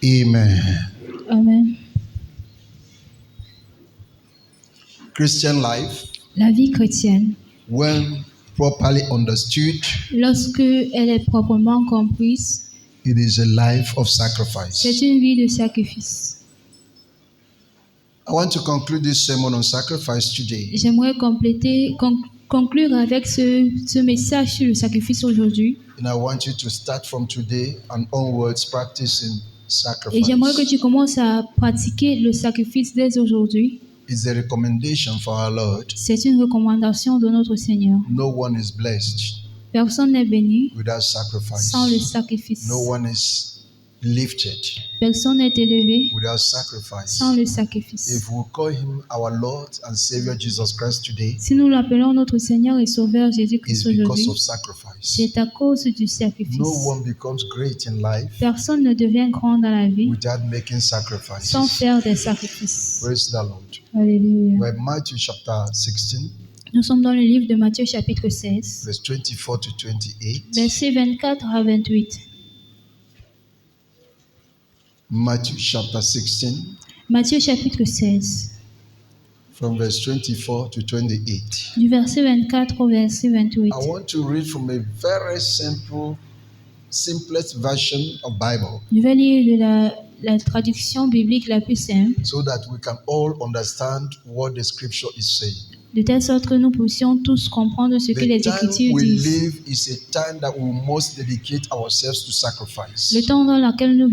Amen. Amen. Christian life, La vie chrétienne, when properly understood, lorsque elle est proprement comprise, it is a life of sacrifice. c'est une vie de sacrifice. I want to conclude this sermon on sacrifice today J'aimerais conclure avec ce message sur le sacrifice aujourd'hui. and I want you to start from today and onwards practicing Et j'aimerais que sacrifice. tu commences à pratiquer le sacrifice dès aujourd'hui. It's a recommendation for our Lord. C'est une recommandation de notre Seigneur. No one is blessed Personne n'est béni without sacrifice. sans le sacrifice. No one is lifted Personne n'est élevé without sacrifice. sans le sacrifice. If we call him our Lord and Savior Jesus Christ today, Si nous l'appelons notre Seigneur et Sauveur Jésus-Christ it's because aujourd'hui, of sacrifice. c'est à cause du sacrifice. No one becomes great in life Personne ne devient grand dans la vie without making sans sacrifices. faire des sacrifices. Praise the Lord. Alléluia. We're in Matthew chapter 16, Nous sommes dans le livre de Matthieu chapitre 16, verse 24 to 28. versets 24 à 28. Matthew chapter 16, Matthieu chapitre 16, from verse 24 to 28. du verset 24 au verset 28. I want to read from a very simplest version of Bible Je vais lire de la traduction biblique la plus simple, so that we can all understand what the scripture is saying. de telle sorte que nous puissions tous comprendre ce que The les time Écritures we disent. live is a time that we must dedicate ourselves to sacrifice. Le temps dans lequel nous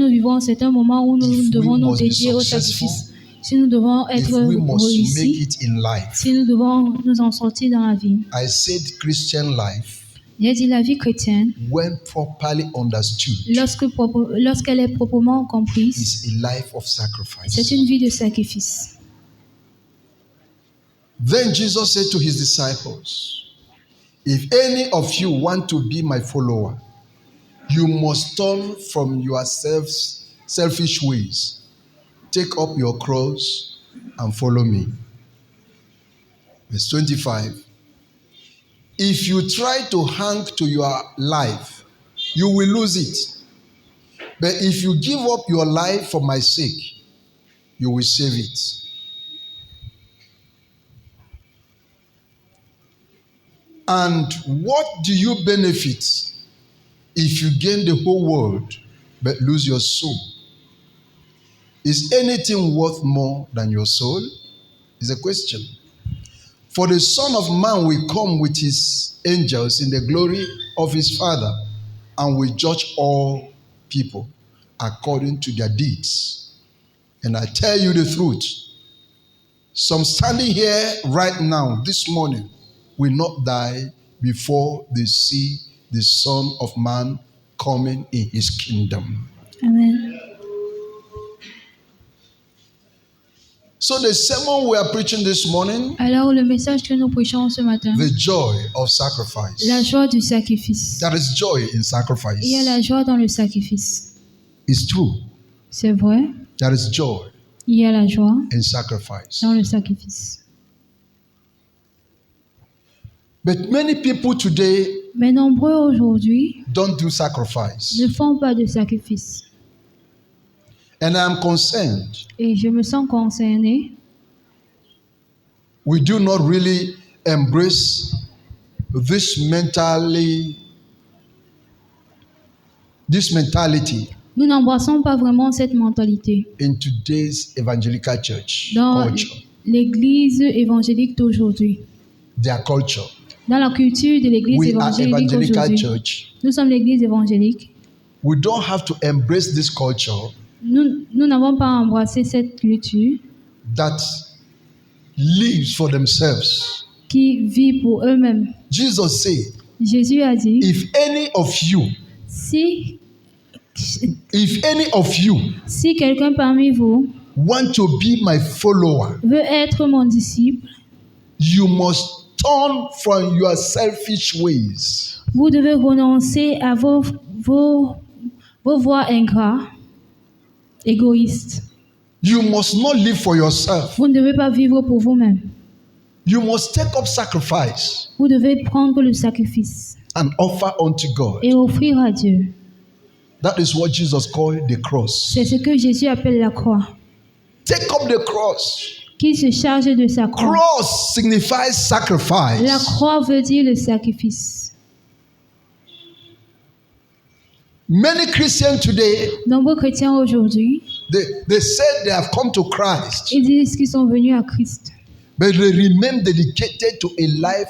vivons, c'est un moment où nous If devons we nous must be dédier au successful, sacrifice. Si nous devons if être we must make réussis, it in life. si nous devons nous en sortir dans la vie. I said Christian life, J'ai dit la vie chrétienne, when properly understood, lorsqu'elle est proprement comprise, is a life of c'est sacrifice. une vie de sacrifice. Then Jesus said to his disciples, if any of you want to be my follower, you must turn from your selfish ways. Take up your cross and follow me. Verse 25. If you try to hang to your life, you will lose it. But if you give up your life for my sake, you will save it. And what do you benefit if you gain the whole world but lose your soul? Is anything worth more than your soul? Is a question. For the Son of Man will come with his angels in the glory of his Father and will judge all people according to their deeds. And I tell you the truth, some standing here right now, this morning, will not die before they see the Son of Man coming in his kingdom. Amen. So the sermon we are preaching this morning, Alors, le message que nous prêchons ce matin, the joy of sacrifice. la joie du sacrifice. There is joy in Il y a sacrifice. la joie dans le sacrifice. It's true. C'est vrai, There is joy il y a la joie in sacrifice. dans le sacrifice. But many people today Mais nombreux aujourd'hui don't do sacrifice. ne font pas de sacrifice. And I'm concerned. Et je me sens concernée. We do not really embrace this mentality. Nous n'embrassons pas vraiment cette mentalité In today's evangelical church dans culture, l'église évangélique d'aujourd'hui. their culture. Dans la culture de l'église We are évangélique evangelical aujourd'hui. church. Nous sommes l'église évangélique. We don't have to embrace this culture Nous n'avons pas embrassé cette culture that lives for themselves. qui vit pour eux-mêmes. Jesus said, Jésus a dit, if any of you si quelqu'un parmi vous want to be my follower, veut être mon disciple, you must turn from your selfish ways. vous devez renoncer à vos voies ingrats, égoïstes. You must not live for yourself. Vous ne devez pas vivre pour vous-même. You must take up sacrifice Vous devez prendre le sacrifice and offer unto God. et offrir à Dieu. That is what Jesus called the cross. C'est ce que Jésus appelle la croix. Take up the cross. Qui se charge de sa croix. Cross signifies sacrifice. La croix veut dire le sacrifice. Many Christians today, Nombreux chrétiens aujourd'hui, they said they have come to Christ, ils disent qu'ils sont venus à Christ. but they remain dedicated to a life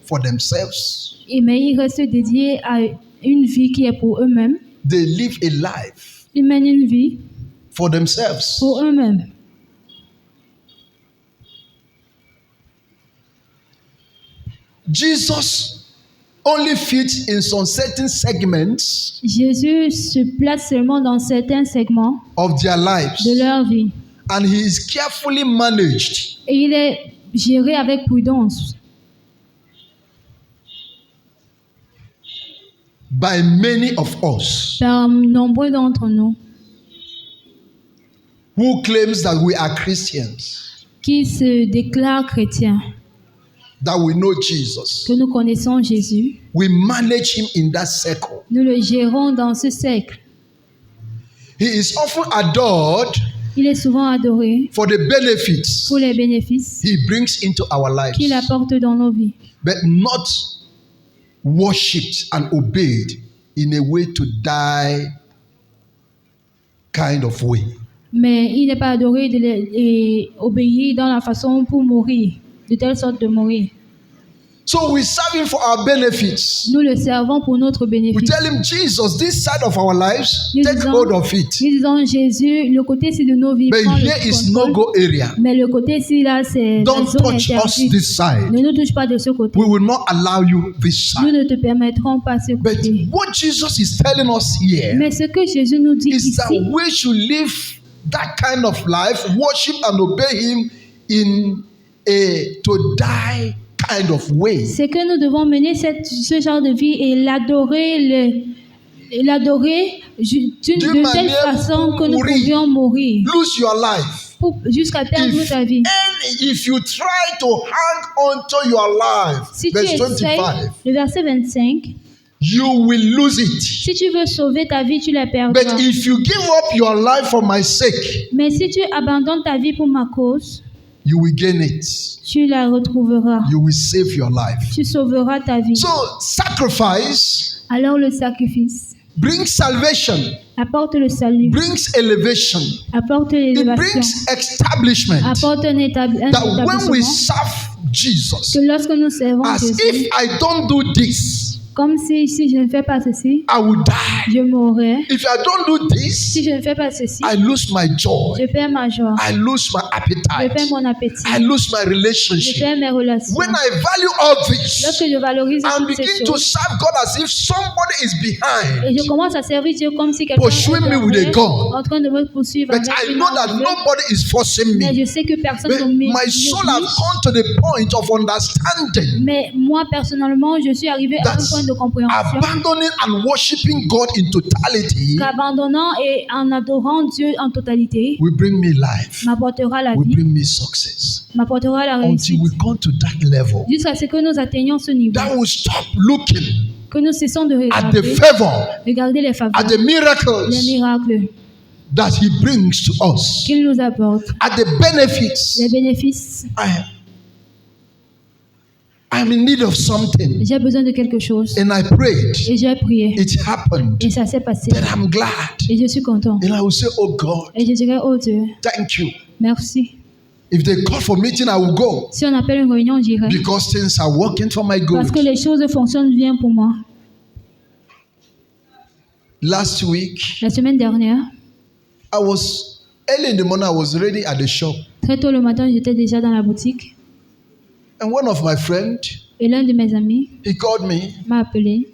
for themselves. Mais ils restent dédiés à une vie qui est pour eux-mêmes. They live a life Ils mènent une vie for themselves. pour eux-mêmes. Jesus only fits in some certain segments Jésus se place seulement dans certains segments of their de lives, leur vie. and he is carefully managed. Et il est géré avec prudence By many of us par nombreux d'entre nous who claims that we are Christians, qui se déclarent chrétiens, that we know Jesus. que nous connaissons Jésus. We manage him in that circle. Nous le gérons dans ce cercle. He is often adored Il est souvent adoré for the benefits pour les bénéfices he brings into our lives, qu'il apporte dans nos vies, but not worshipped and obeyed in a way to die kind of way. mais il n'est pas adoré et obéi dans la façon pour mourir, de telle sorte de mourir. So we serve him for our benefits. Nous le servons pour notre We bénéfice. tell him, Jesus, this side of our lives, Nous take disons- hold of it. Nous disons Jésus, le côté ci de nos vies, But prends here le is contrôle. no-go area. Mais le côté ci là, c'est la Don't zone touch us interdite. this side. Ne nous touche pas de ce côté. We will not allow you this Nous side. ne te permettrons pas ce But côté. what Jesus is telling us here Mais ce que Jésus nous dit is that ici, we should live that kind of life, worship and obey him in a to die kind of way. c'est que nous devons mener ce genre de vie et l'adorer d'une D'une de telle manière façon que nous mourir. pouvions mourir Lose your life. jusqu'à perdre ta vie. If you try to hang on to your life, Si tu verse essayes, 25, le verset 25, you will lose it. si tu veux sauver ta vie, tu la But perdras. if you give up your life for my sake, Mais si tu abandonnes ta vie pour ma cause, you will gain it. tu la retrouveras. You will save your life. Tu sauveras ta vie. So sacrifice Alors le sacrifice brings salvation, apporte le salut, brings elevation, apporte it l'élévation, brings establishment. apporte un That when we établissement. serve Jesus, Que lorsque nous servons as Jésus, if I don't do this, comme si je ne fais pas ceci, I will die. je mourrai. If I don't do Si this, je ne fais pas ceci, I lose my joy. je perds ma joie, I lose my je appetite. perds mon appétit, I lose my je relationship. perds mes relations. When I value all this Lorsque je valorise and toutes ces begin to choses serve God as if somebody is et behind, je commence à servir Dieu comme si quelqu'un Pursuing me with a était gun. en train de me poursuivre but avec I une know arme that bleue, nobody is forcing mais me. je sais que personne But ne m'oblige. my soul has gone to the point of understanding, Mais moi, personnellement, je suis arrivé à un That's point de compréhension abandoning and worshiping God in totality qu'abandonnant et en adorant Dieu en totalité will bring me life, m'apportera la will vie, bring me success. m'apportera la Until réussite, we come to that level, jusqu'à ce que nous atteignions ce niveau, that will stop looking que nous cessons de at the regarder, favor, regarder les faveurs, at the les miracles miracles that He brings to us, qu'il nous apporte, at the benefits. les bénéfices. I'm in need of something, J'ai besoin de quelque chose and I prayed. et j'ai prié It happened, et ça s'est passé but I'm glad. et je suis content And I will say, Oh God, et je dirais oh Dieu, thank you. merci. If they call for meeting, I will go Si on appelle une réunion, j'irai because things are working for my good. parce que les choses fonctionnent bien pour moi. Last week, La semaine dernière, I was early in the morning. I was already at the shop, très tôt le matin, j'étais déjà dans la boutique and one of my friends, et l'un de mes amis he called me. m'a appelé.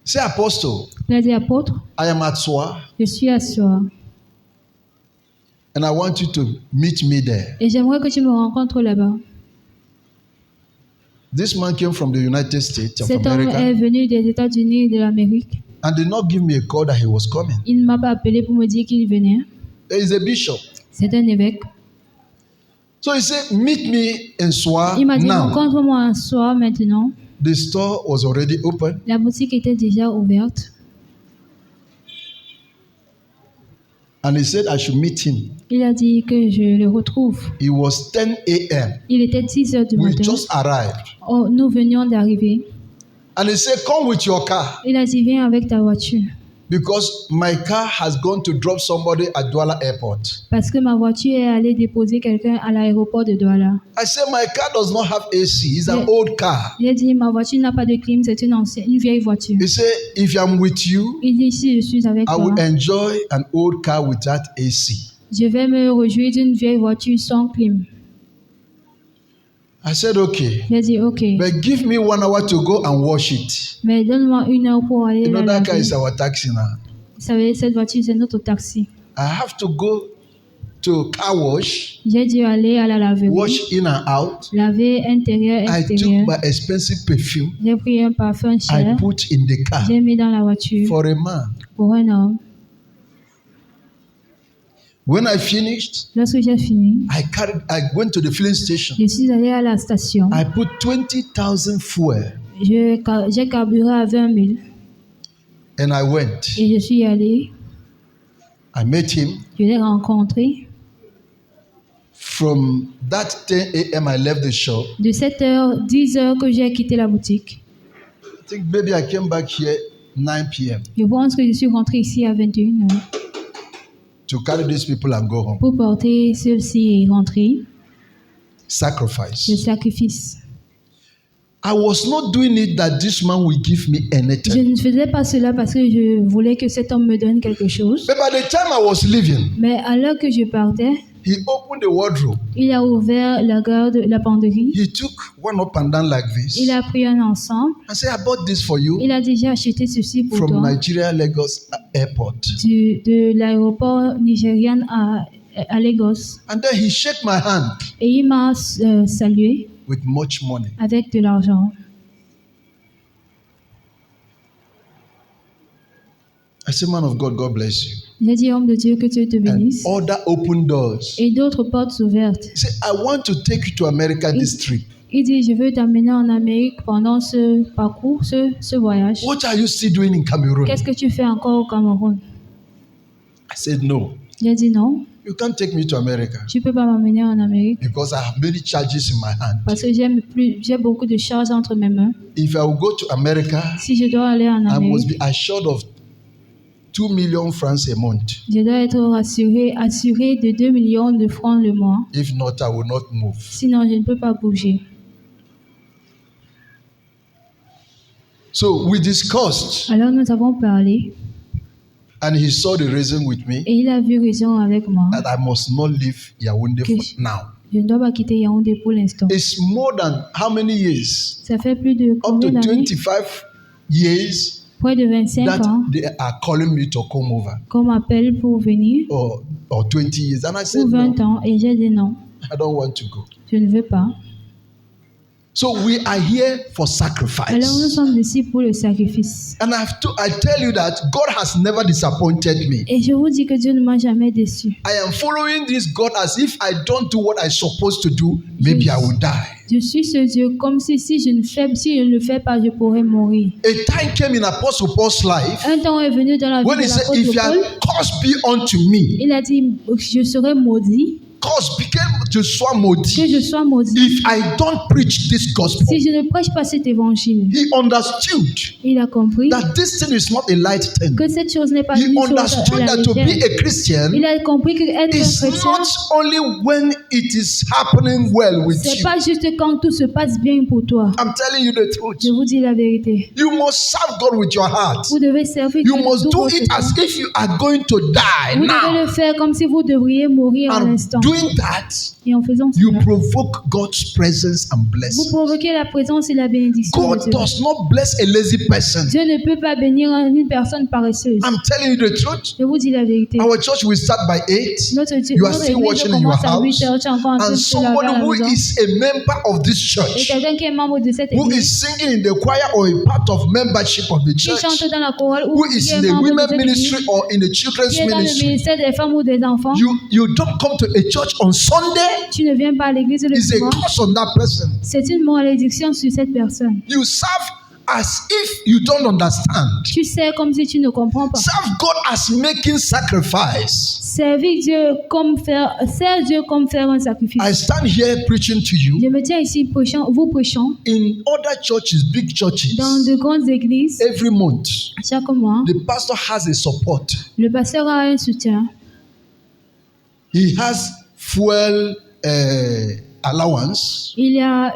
Say, Apostle, Il a dit apôtre, I am at Soa, je suis à Soa and I want you to meet me there. et j'aimerais que tu me rencontres là-bas. This man came from the United States of Cet homme est America venu des États-Unis et de l'Amérique. and did not give me a call that he was coming. Il ne m'a pas appelé pour me dire qu'il venait. There is a bishop. C'est un évêque. So he said, meet me in Soa Il m'a dit now. rencontre-moi à Soa maintenant. The store was already open. La boutique était déjà ouverte. And he said I should meet him. Il a dit que je le retrouve. It was 10 a.m. Il était 6 heures du We matin. just arrived. Oh, nous venions d'arriver. And he said, come with your car. Il a dit, viens avec ta voiture. Because my car has gone to drop somebody at Douala Airport. Parce que ma voiture est allée déposer quelqu'un à l'aéroport de Douala. I said, my car does not have AC. It's an old car. Il a dit, ma voiture n'a pas de clim, c'est une vieille voiture. He said, if I'm with you, Il dit, si je suis avec I toi, will enjoy an old car without AC. je vais me réjouir d'une vieille voiture sans clim. I said, okay. Il a dit, ok, But give me 1 hour to go and wash it. mais donne-moi 1 heure pour aller You know, la that car laver. is our taxi now. Vous savez, cette voiture, c'est notre taxi. I have to go to car wash, J'ai dû aller à la laverie, wash in and out. laver intérieur, I extérieur. took my expensive perfume. J'ai pris un parfum I cher, put in the car j'ai mis dans la voiture for a man. pour un homme. When I finished, Lorsque j'ai fini, I went to the filling station. je suis allé à la station. I put 20,000 fuel J'ai carburé à 20 000 and I went. et je suis allé. I met him. Je l'ai rencontré. From that 10 a.m. I left the shop. De 7h, 10h que j'ai quitté la boutique. I think maybe I came back here 9 p.m. Je pense que je suis rentré ici à 21h to carry these people and go home. pour porter ceux-ci et rentrer. Le Sacrifice. sacrifice. I was not doing it that this man will give me Je anything. ne faisais pas cela parce que je voulais que cet homme me donne quelque chose. But by the time I was leaving, Mais à l'heure que je partais, he opened the wardrobe. il a ouvert la garde, la penderie. He took one up and down like this. Il a pris un ensemble. I said, I bought this for you Il a déjà acheté ceci pour from toi Nigeria Lagos Airport. de l'aéroport nigérian à Lagos. And then he shook my hand Et il m'a salué with much money. avec de l'argent. I said, man of God, God bless you. J'ai dit, homme de Dieu, que Dieu te And bénisse. other open doors. Et d'autres portes ouvertes. He said, I want to take you to America this trip. Il dit, je veux t'amener en Amérique pendant ce parcours, ce voyage. What are you still doing in Cameroon? Qu'est-ce que tu fais encore au Cameroun? I said, no. J'ai dit non, You can't take me to America tu ne peux pas m'amener en Amérique because I have many charges in my hand. parce que j'ai beaucoup de charges entre mes mains. If I will go to America, Si je dois aller en I must Amérique, be assured of 2 million francs a month. je dois être assuré de 2 millions de francs le mois. If not, I will not move. Sinon, je ne peux pas bouger. So we discussed, Alors, nous avons parlé and he saw the reason with me et il a vu raison avec moi that I must not leave Yaoundé que for now. je ne dois pas quitter Yaoundé pour l'instant. It's more than how many years? Ça fait plus de Up combien to d'années? 25 years Près de 25 that ans they are calling me to come over, qu'on m'appelle pour venir, or 20 years. And I ou said, 20 no, ans, et j'ai dit non, I don't want to go. je ne veux pas. So we are here for Alors nous sacrifice. sommes ici pour le sacrifice. And I tell you that God has never disappointed me. Et je vous dis que Dieu ne m'a jamais déçu. I am following this God as if I don't do what I'm supposed to do, maybe I will die. Je suis ce Dieu comme si je ne le fais pas, je pourrais mourir. A time came in Apostle Paul's life Un temps est venu dans la vie when de he said, l'apôtre if Paul. your cause be unto me, Il a dit, je serai maudit, cause became je sois que maudit je sois maudit. if I don't preach this gospel. Si je ne prêche pas cet évangile, He understood il a compris that this thing is not a light thing. que cette chose n'est pas He une chose à understood la that to be légère. a Christian Il a compris que être is un chrétien, not only when it is happening well with c'est you. pas juste quand tout se passe bien pour toi. I'm telling you the truth. Je vous dis la vérité. You must serve God with your heart. Vous devez servir You Dieu de must tout do votre it cœur. as if you are going to die Vous devez now. le faire comme si vous devriez mourir à And l'instant. doing that, Et en faisant you cela, provoke God's presence and vous blessing. provoquez la présence et la bénédiction de God Dieu. does not bless a lazy person. Dieu ne peut pas bénir une personne paresseuse. I'm telling you the truth. Je vous dis la vérité. Our church will start by 8. Notre You are still église watching in your commence à 8 house. heures, tu es encore en train And de te laver à somebody la who maison. is a member of this Et church, quelqu'un qui est membre de cette who église, is singing in the choir or a part of membership of the qui church, chante dans la chorale ou who qui is est in the membre de women cette ministry église, or in the qui children's est dans le ministry, ministère des femmes ou des enfants, you don't come to a church on Sunday. tu ne viens pas à l'église le It's a dimanche. curse on that person. C'est une malédiction sur cette personne. You serve as if you don't understand. Tu sais comme si tu ne comprends pas. Serve God as making sacrifice. Sers Dieu comme faire un sacrifice. I stand here preaching to you. Je me tiens ici vous prêchant In other churches, big churches, dans de grandes églises. every month, Chaque mois, the pastor has a support. le pasteur a un soutien. He has fuel allowance. Il y a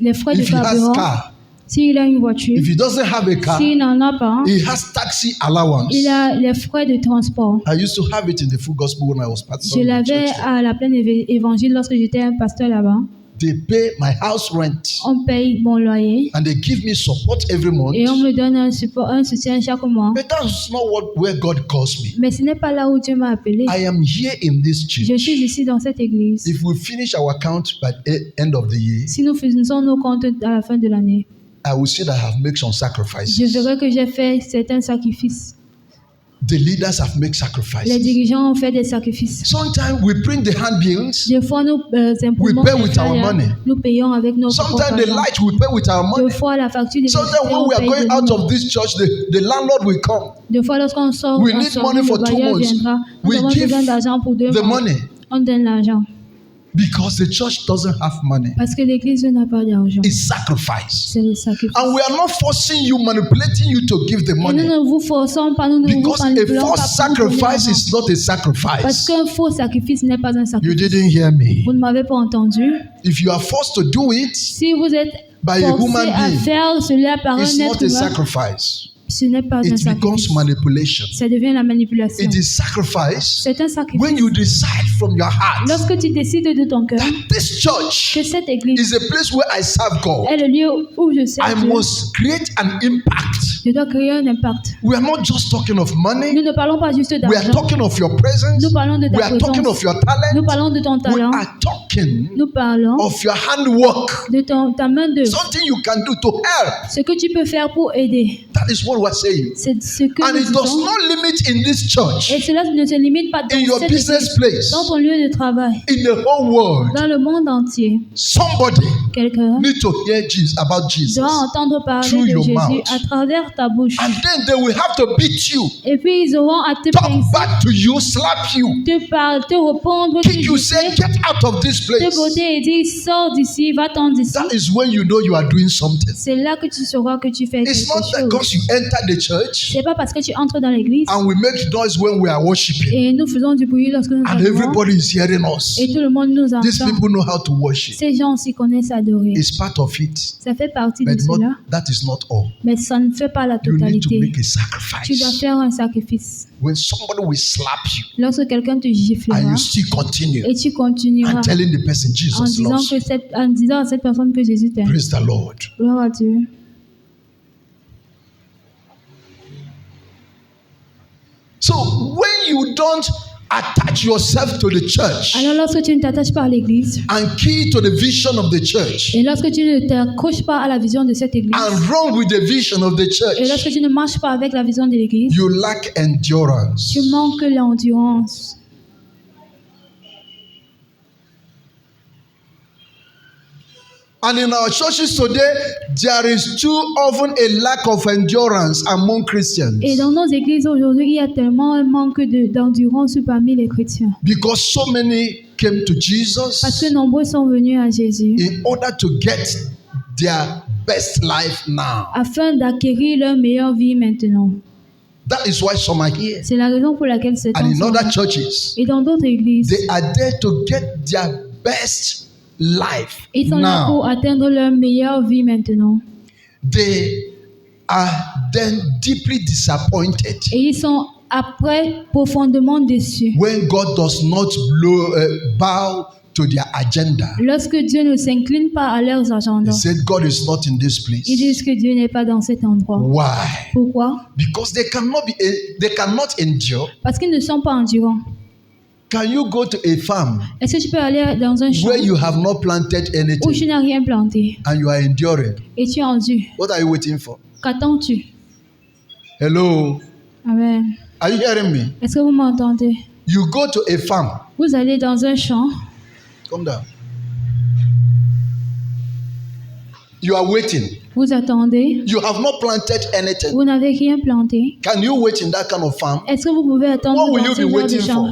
les frais de If he has carburant. car, S'il a une voiture, if he doesn't have a car, s'il n'en a pas, he has taxi allowance. il a les frais de transport. I used to have it in the full gospel when I was pastor. Je in the l'avais church. à la pleine évangile lorsque j'étais un pasteur là-bas. They pay my house rent On paye mon loyer and they give me support every month. et on me donne un soutien chaque mois. But that's not where God calls me. Mais ce n'est pas là où Dieu m'a appelé. I am here in this Je church. suis ici dans cette église. If we finish our count by the end of the year, Si nous faisons nos comptes à la fin de l'année, I will see that I have made some je sacrifices. verrai que j'ai fait certains sacrifices. The leaders have made Les sacrifices. dirigeants ont fait des sacrifices. Sometimes we print the handbills. Des fois, nous imprimons We pay des with our flyers. money. Nous payons avec nos propres Sometimes the argent. light we pay with our Deux money. fois, la facture des Sometimes when we are going out of this church, the landlord will come. Deux fois, lorsqu'on sort, We need money for le 2 bailleur months. viendra. Nous We avons give besoin d'argent pour 2 the mois. money On donne l'argent. because the church doesn't have money. Parce que l'église n'a pas d'argent. It's sacrifice. C'est le sacrifice. And we are not forcing you, manipulating you to give the Et nous money. ne vous forçons pas, nous ne vous Because a manipulons pas false pour vous donner sacrifice l'argent. is not a Parce sacrifice. qu'un faux sacrifice n'est pas un You sacrifice. didn't hear me. Vous ne m'avez pas entendu. If you are forced to do it Si vous êtes by a human forcé à being, faire cela par it's un not être a humain, sacrifice. ce n'est pas un It sacrifice. becomes manipulation. Ça devient la manipulation. It is sacrifice C'est un sacrifice. when you decide from your heart Lorsque tu décides de ton cœur that this church que cette église is a place where I serve God. est le lieu où je sers I Dieu, must create an impact. je dois créer un impact. We are not just talking of Nous money. ne parlons pas juste We are d'argent. talking of your presence. Nous parlons de We ta are talking présence. of your Nous talent. parlons de ton We talent. are talking Nous parlons of your handwork. de ta main d'œuvre. Something you can do to help. Ce que tu peux faire pour aider. That is what we're saying. C'est ce que And nous it does disons. not limit in this church, Et cela ne se limite pas dans in your cette business église, place, dans ton lieu de travail, in the whole world. dans le monde entier. Somebody Quelqu'un need to hear Jesus about Jesus. doit entendre parler Through de your Jésus mouth. à travers ta bouche. And then they will have to beat you, Et puis ils auront à te talk pincer, back to you, slap you, te répondre, kick you, say, te get out of this place. botter et dire sors d'ici, va-t'en d'ici. That is when you know you are doing something. C'est là que tu sauras que tu fais quelque It's not chose. because you enter the church C'est pas parce que tu entres dans l'église and we make noise when we are worshiping et nous faisons du bruit lorsque nous and adorons everybody is hearing us. et tout le monde nous These entend. people know how to worship. Ces gens s'y connaissent à adorer. It's part of it, Ça fait partie de but cela, that is not all. mais ça ne fait pas la You need to totalité. make a Tu dois sacrifice. faire un sacrifice. When somebody will slap you Lorsque quelqu'un te and giflera you still continue et tu continueras and telling the person en Jesus disant, loves you. en disant à cette personne que Jésus t'aime. Praise the Lord. Gloire à Dieu. So when you don't attach yourself to the church Alors lorsque tu ne t'attaches pas à l'église and key to the vision of the church et lorsque tu ne t'accroches pas à la vision de cette église and run with the vision of the et lorsque church, tu ne marches pas avec la vision de l'église, you lack endurance. tu manques l'endurance. And in our churches today, there is too often a lack of endurance among Christians Et dans nos églises aujourd'hui, il y a tellement un manque d'endurance parmi les chrétiens. because so many came to Parce Jesus que nombreux sont venus à Jésus in order to get their best life now. afin d'acquérir leur meilleure vie maintenant. That is why some are here. C'est la raison pour laquelle c'est And in other ensemble. churches, Et dans d'autres églises, they are there to get their best life ils sont là pour now. atteindre leur meilleure vie maintenant. They are then deeply disappointed Et ils sont après profondément déçus. when God does not bow to their agenda. Lorsque Dieu ne s'incline pas à leurs They agendas, said God is not in this place. ils disent que Dieu n'est pas dans cet endroit. Why? Pourquoi? Because they cannot endure. Parce qu'ils ne sont pas endurants. Can you go to a farm Est-ce que tu peux aller dans un champ where you have not planted où anything tu n'as rien planté and you are enduring? et tu endures? What are you waiting for? Qu'attends-tu? Hello? Amen. Are you hearing me? Est-ce que vous m'entendez? You go to a farm. Vous allez dans un champ. Come down. You are waiting. Vous attendez. You have not planted anything. Vous n'avez rien planté. Can you wait in that kind of farm? Est-ce que vous pouvez attendre What will dans you ce be genre de waiting champ?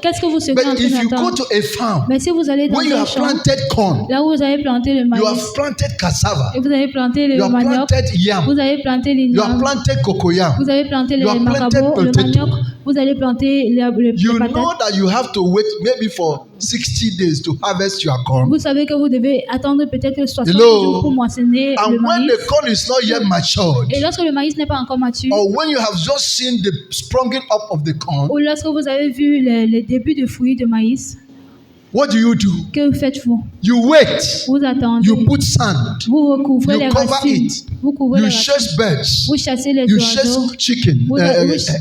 Qu'est-ce que vous serez en But train if you go d'attendre? to a farm Mais si vous allez dans where you un have champ, planted corn, là où vous avez planté le you maïs, have planted cassava, et vous avez planté you le have manioc, planted yam, vous avez planté les you have yams, planted cocoyam, vous avez planté you les have planted macabos, le potato. manioc, vous allez planter les you patates. know that you have to wait maybe for 60 days to harvest your corn. Vous savez que vous devez attendre peut-être 60 Hello. jours pour moissonner And le when maïs. the corn is not yet matured, Et lorsque le maïs n'est pas encore mature, or when you have just seen the sprouting up of the corn, ou lorsque vous avez vu les débuts de fruits de maïs, what do? que faites-vous? You wait. Vous attendez. You put sand. Vous recouvrez You les cover racines. it. Vous couvrez You les racines. chase birds. Vous chassez les You oiseaux. chase chicken, Vous-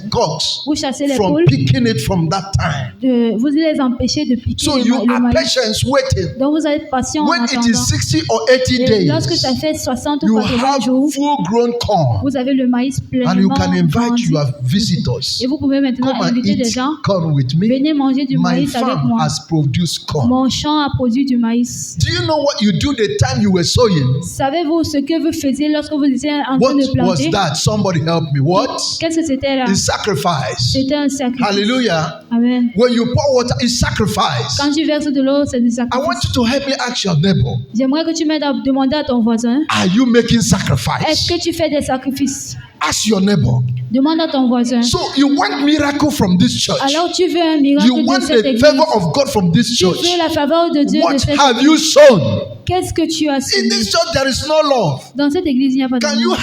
cocks Vous chassez les from poules. picking it from that time. Vous les empêchez de piquer So le you are maïs. patient waiting. Donc vous êtes patient en When it attendant. is 60 or 80 Et lorsque ça days, fait 60 ou you 80 have jours, full-grown corn, vous avez le maïs pleinement and you can invite grandi. your visitors. Et vous pouvez maintenant Come and inviter des eat gens. corn with me. Venez manger du My maïs avec farm moi. has produced corn. Mon champ a produit du maïs. Do you know what you do the time you were sowing? Savez-vous ce que vous faisiez lorsque vous étiez en train What de was planter? that? Somebody help me. What? Qu'est-ce que c'était là? It's sacrifice. C'était un sacrifice. Hallelujah. Amen. When you pour water, it's sacrifice. Quand tu verses de l'eau, c'est du I sacrifice. want you to help me ask your neighbor, J'aimerais que tu m'aides à demander à ton voisin, are you making est-ce sacrifice? que tu fais des sacrifices? Ask your neighbor. Demande à ton voisin. So you want miracle from this church? Alors tu veux un miracle You want de cette the église. favor of God from this Tu church? veux la faveur de Dieu de What cette have église. you sown? Qu'est-ce que tu as In semé? this church there is no love. Dans cette église, il n'y a pas de Can you amour.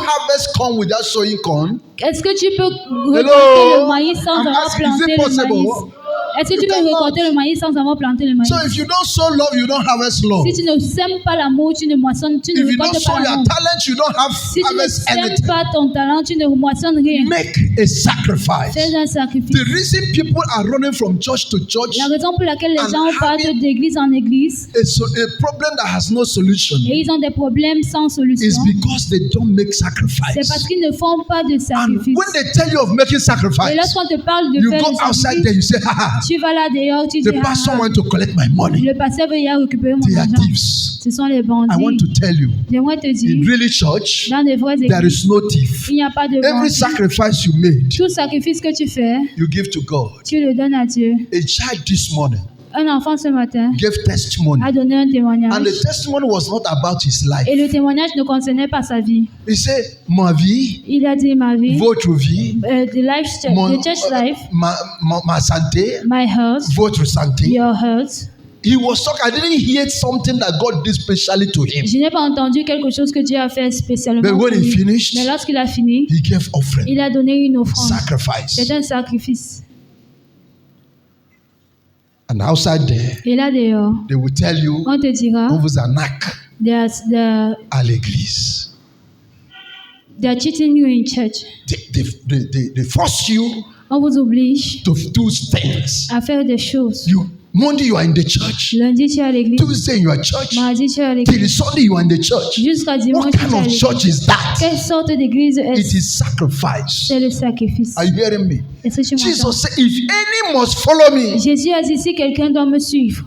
harvest corn without sowing corn? Est-ce que tu peux Hello? récolter le maïs sans I'm avoir asking, is planté it le possible? maïs? Est-ce que tu You peux cannot. récolter le maïs sans avoir planté le maïs? So if you don't sow love, you don't harvest love. Si tu ne sèmes pas l'amour, tu ne moissonnes, tu ne If you don't récoltes sow pas your l'amour. talent, you don't Si tu ne harvest sèmes anything. pas ton talent, tu ne moissonnes rien. Make a sacrifice. Fais un sacrifice. The reason people are running from church to church, La raison pour laquelle les And gens partent having- d'église en église a problem that has no solution, et ils ont des problèmes sans is solution, because they don't make c'est parce sacrifice. qu'ils ne font pas de And sacrifice. when they tell you of making Et sacrifice, lorsqu'on te parle de you faire go le outside sacrifice, there, you say, ha ha, tu vas là dehors, tu dis, the pastor ah, want to collect my money. le pasteur veut y aller récupérer mon They are argent. thieves. Ce sont les I want bandits. to tell you, J'aimerais te in dire, really church, dans des vraies there églises, is no thief. il n'y a pas de Every bandits. sacrifice you made, Tout sacrifice que tu fais, you give to God. tu le donnes à Dieu. A child this morning Un enfant ce matin gave testimony, a donné un témoignage. and the testimony was not about his life. Et le témoignage ne concernait pas sa vie. He said, ma vie, Il a dit ma vie, votre vie, the church life, ma santé, my health, votre santé. your health. He was talking. I didn't hear something that God did specially to him. Je n'ai pas entendu quelque chose que Dieu a fait spécialement But pour when he lui. finished, Mais lorsqu'il a fini, he gave offering, il a donné une offrande. sacrifice. C'est un sacrifice. And outside there, Et là dehors, they will tell you, on te dira, on vous arnaque à l'église. they are cheating you in church. They force you On vous oblige to do things. à faire des choses. Monday you are in the church. Lundi, tu es à l'église. Tuesday you are at church. Mardi, tu es à Till l'église. Sunday you are in the church. Jusqu'à dimanche, What tu kind es à of l'église. church is that? Quelle sorte d'église It est-ce? is sacrifice. C'est le sacrifice. Are you hearing me? Est-ce que tu m'entends? Jesus said, if any must follow me, Jésus a dit si quelqu'un doit me suivre.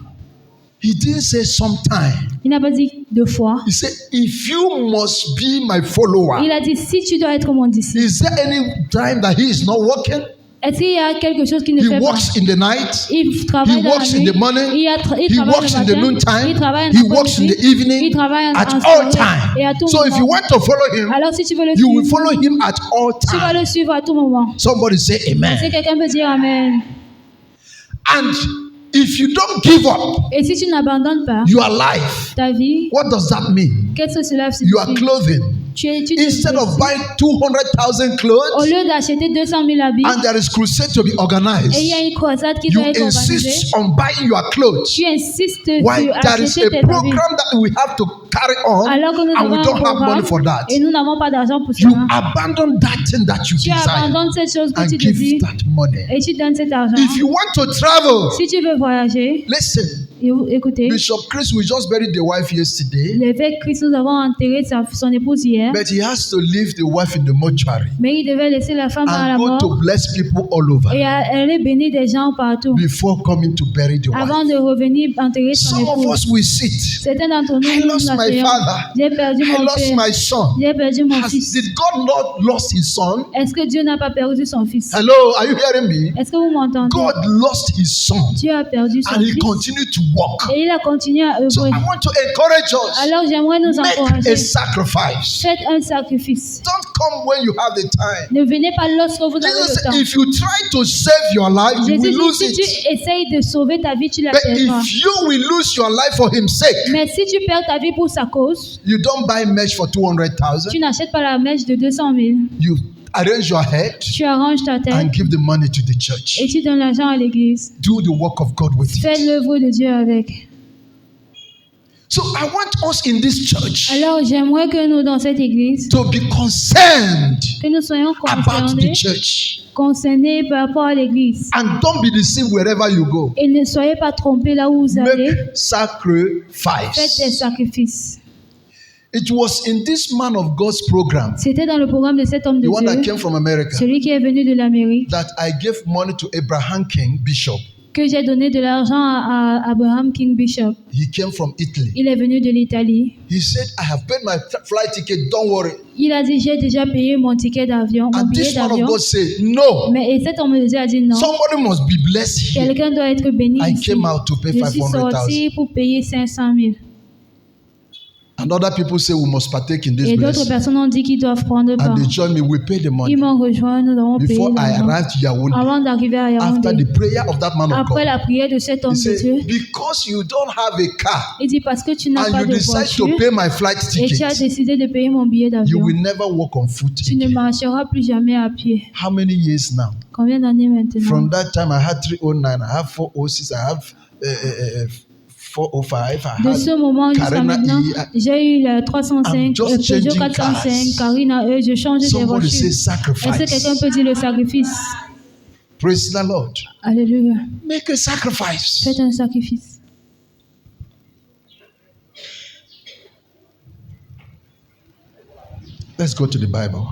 he didn't say sometime. Il n'a pas dit deux fois. He said, if you must be my follower, Il a dit si tu dois être mon disciple. is there any time that he is not working? Est-ce qu'il y a quelque chose qu'il ne He fait pas? works in the night. Il travaille He dans works la in nuit. the morning. Il He travaille works le in the matin. noontime. Il travaille en He works in the après-midi. evening. Il travaille At en all soirée et à time. tout So if you moment. want to follow him, Alors si tu veux le you will suivre, follow him at all tu vas time. le suivre à tout moment. Somebody say Si amen. quelqu'un peut dire Amen. And if you don't give up Et si tu n'abandonnes pas your life, ta vie, what does that mean? qu'est-ce que cela You are signifie? clothing. Tu te Instead of vêtis. buying 200,000 Au clothes, lieu d'acheter 200 000 habits, and there is crusade to be et il y organized, a une croisade qui you doit être organisée, insist on buying your clothes. tu insistes Why? sur There is acheter a tes habits. program that we have to carry on, Alors que nous and we avons un don't have money programme for that. et nous n'avons pas d'argent pour You cela. abandon that thing that you Tu desire abandonnes cette chose que and tu give désires that money. et tu donnes cet argent. If you want to travel, Si tu veux voyager, listen, Écoutez, Bishop Chris, we just buried the wife yesterday, l'évêque Christ, nous avons enterré son épouse hier, but he has to leave the wife in the mortuary mais il devait laisser la femme à la and go to mort bless people all over et aller bénir des gens partout before coming to bury the avant wife. de revenir enterrer son Some of épouse. us will sit. Certains d'entre nous, I nous lost nous my asseyons. father. J'ai perdu I mon lost père. my son. J'ai perdu mon fils. Did God not lost his son? Est-ce que Dieu n'a pas perdu son fils? Hello, are you hearing me? Est-ce que vous m'entendez? God lost his son Dieu a perdu son and he fils continued to walk. et il a continué à So œuvrer. I want to encourage us. Alors j'aimerais nous Make encourager. a sacrifice. Faites un sacrifice. Don't come when you have the time. Ne venez pas lorsque vous avez Jesus le said, temps. if you try to save your life, you Jésus will dit, lose si tu it. essayes de sauver ta vie, tu la But perdras. if you will lose your life for his sake, Mais si tu perds ta vie pour sa cause, you don't buy mesh for 200,000. tu n'achètes pas la mèche de 200 000. You arrange your head Tu arranges ta tête and give the money to the church. et tu donnes l'argent à l'église. Do the work of God with Fais it. l'œuvre de Dieu avec. So I want us in this church Alors j'aimerais que nous, dans cette église, to be concerned que nous soyons about the concernés, church. concernés par rapport à l'église. And don't be deceived wherever you go. Et ne soyez pas trompés là où vous allez. Make Faites des sacrifice. sacrifices. It was in this man of God's program, C'était dans le programme de cet homme de the one that Dieu, came from America, celui qui est venu de l'Amérique, that I gave money to Abraham King Bishop. que j'ai donné de l'argent à Abraham King Bishop. He came from Italy. Il est venu de l'Italie. He said, I have paid my flight ticket, don't worry. Il a dit, j'ai déjà payé mon ticket d'avion, mon And billet this man of d'avion. God said, no, Et cet homme de Dieu a dit non. somebody must be blessed here. Quelqu'un doit être béni I ici. came out to pay Je suis 500,000. sorti pour payer 500 000. And other people say we must partake in this Et d'autres blessing. personnes ont dit qu'ils doivent prendre part. And they joined me, we pay the money. Ils m'ont rejoint, nous avons payé Before I l'argent. arrived to Yaoundé, Avant d'arriver à after Yaoundé. the prayer of that man of Après God, la prière de cet homme he de Dieu, said, because you don't have a car il dit parce que tu n'as and pas you de decide voiture to pay my flight et tu as ticket, décidé de payer mon billet you d'avion, will never walk on foot tu ne again. marcheras plus jamais à pied. How many years now? Combien d'années maintenant? From that time, I had 309, I have 406, I have 405, I De had ce moment jusqu'à Carina maintenant, E. j'ai eu la 305, I'm just Peugeot changing 405, cars. Carina E, je change des Somebody voitures. say Est-ce que quelqu'un sacrifice. peut dire le sacrifice? Praise the Lord. Alléluia. Make a sacrifice. Faites un sacrifice. Let's go to the Bible.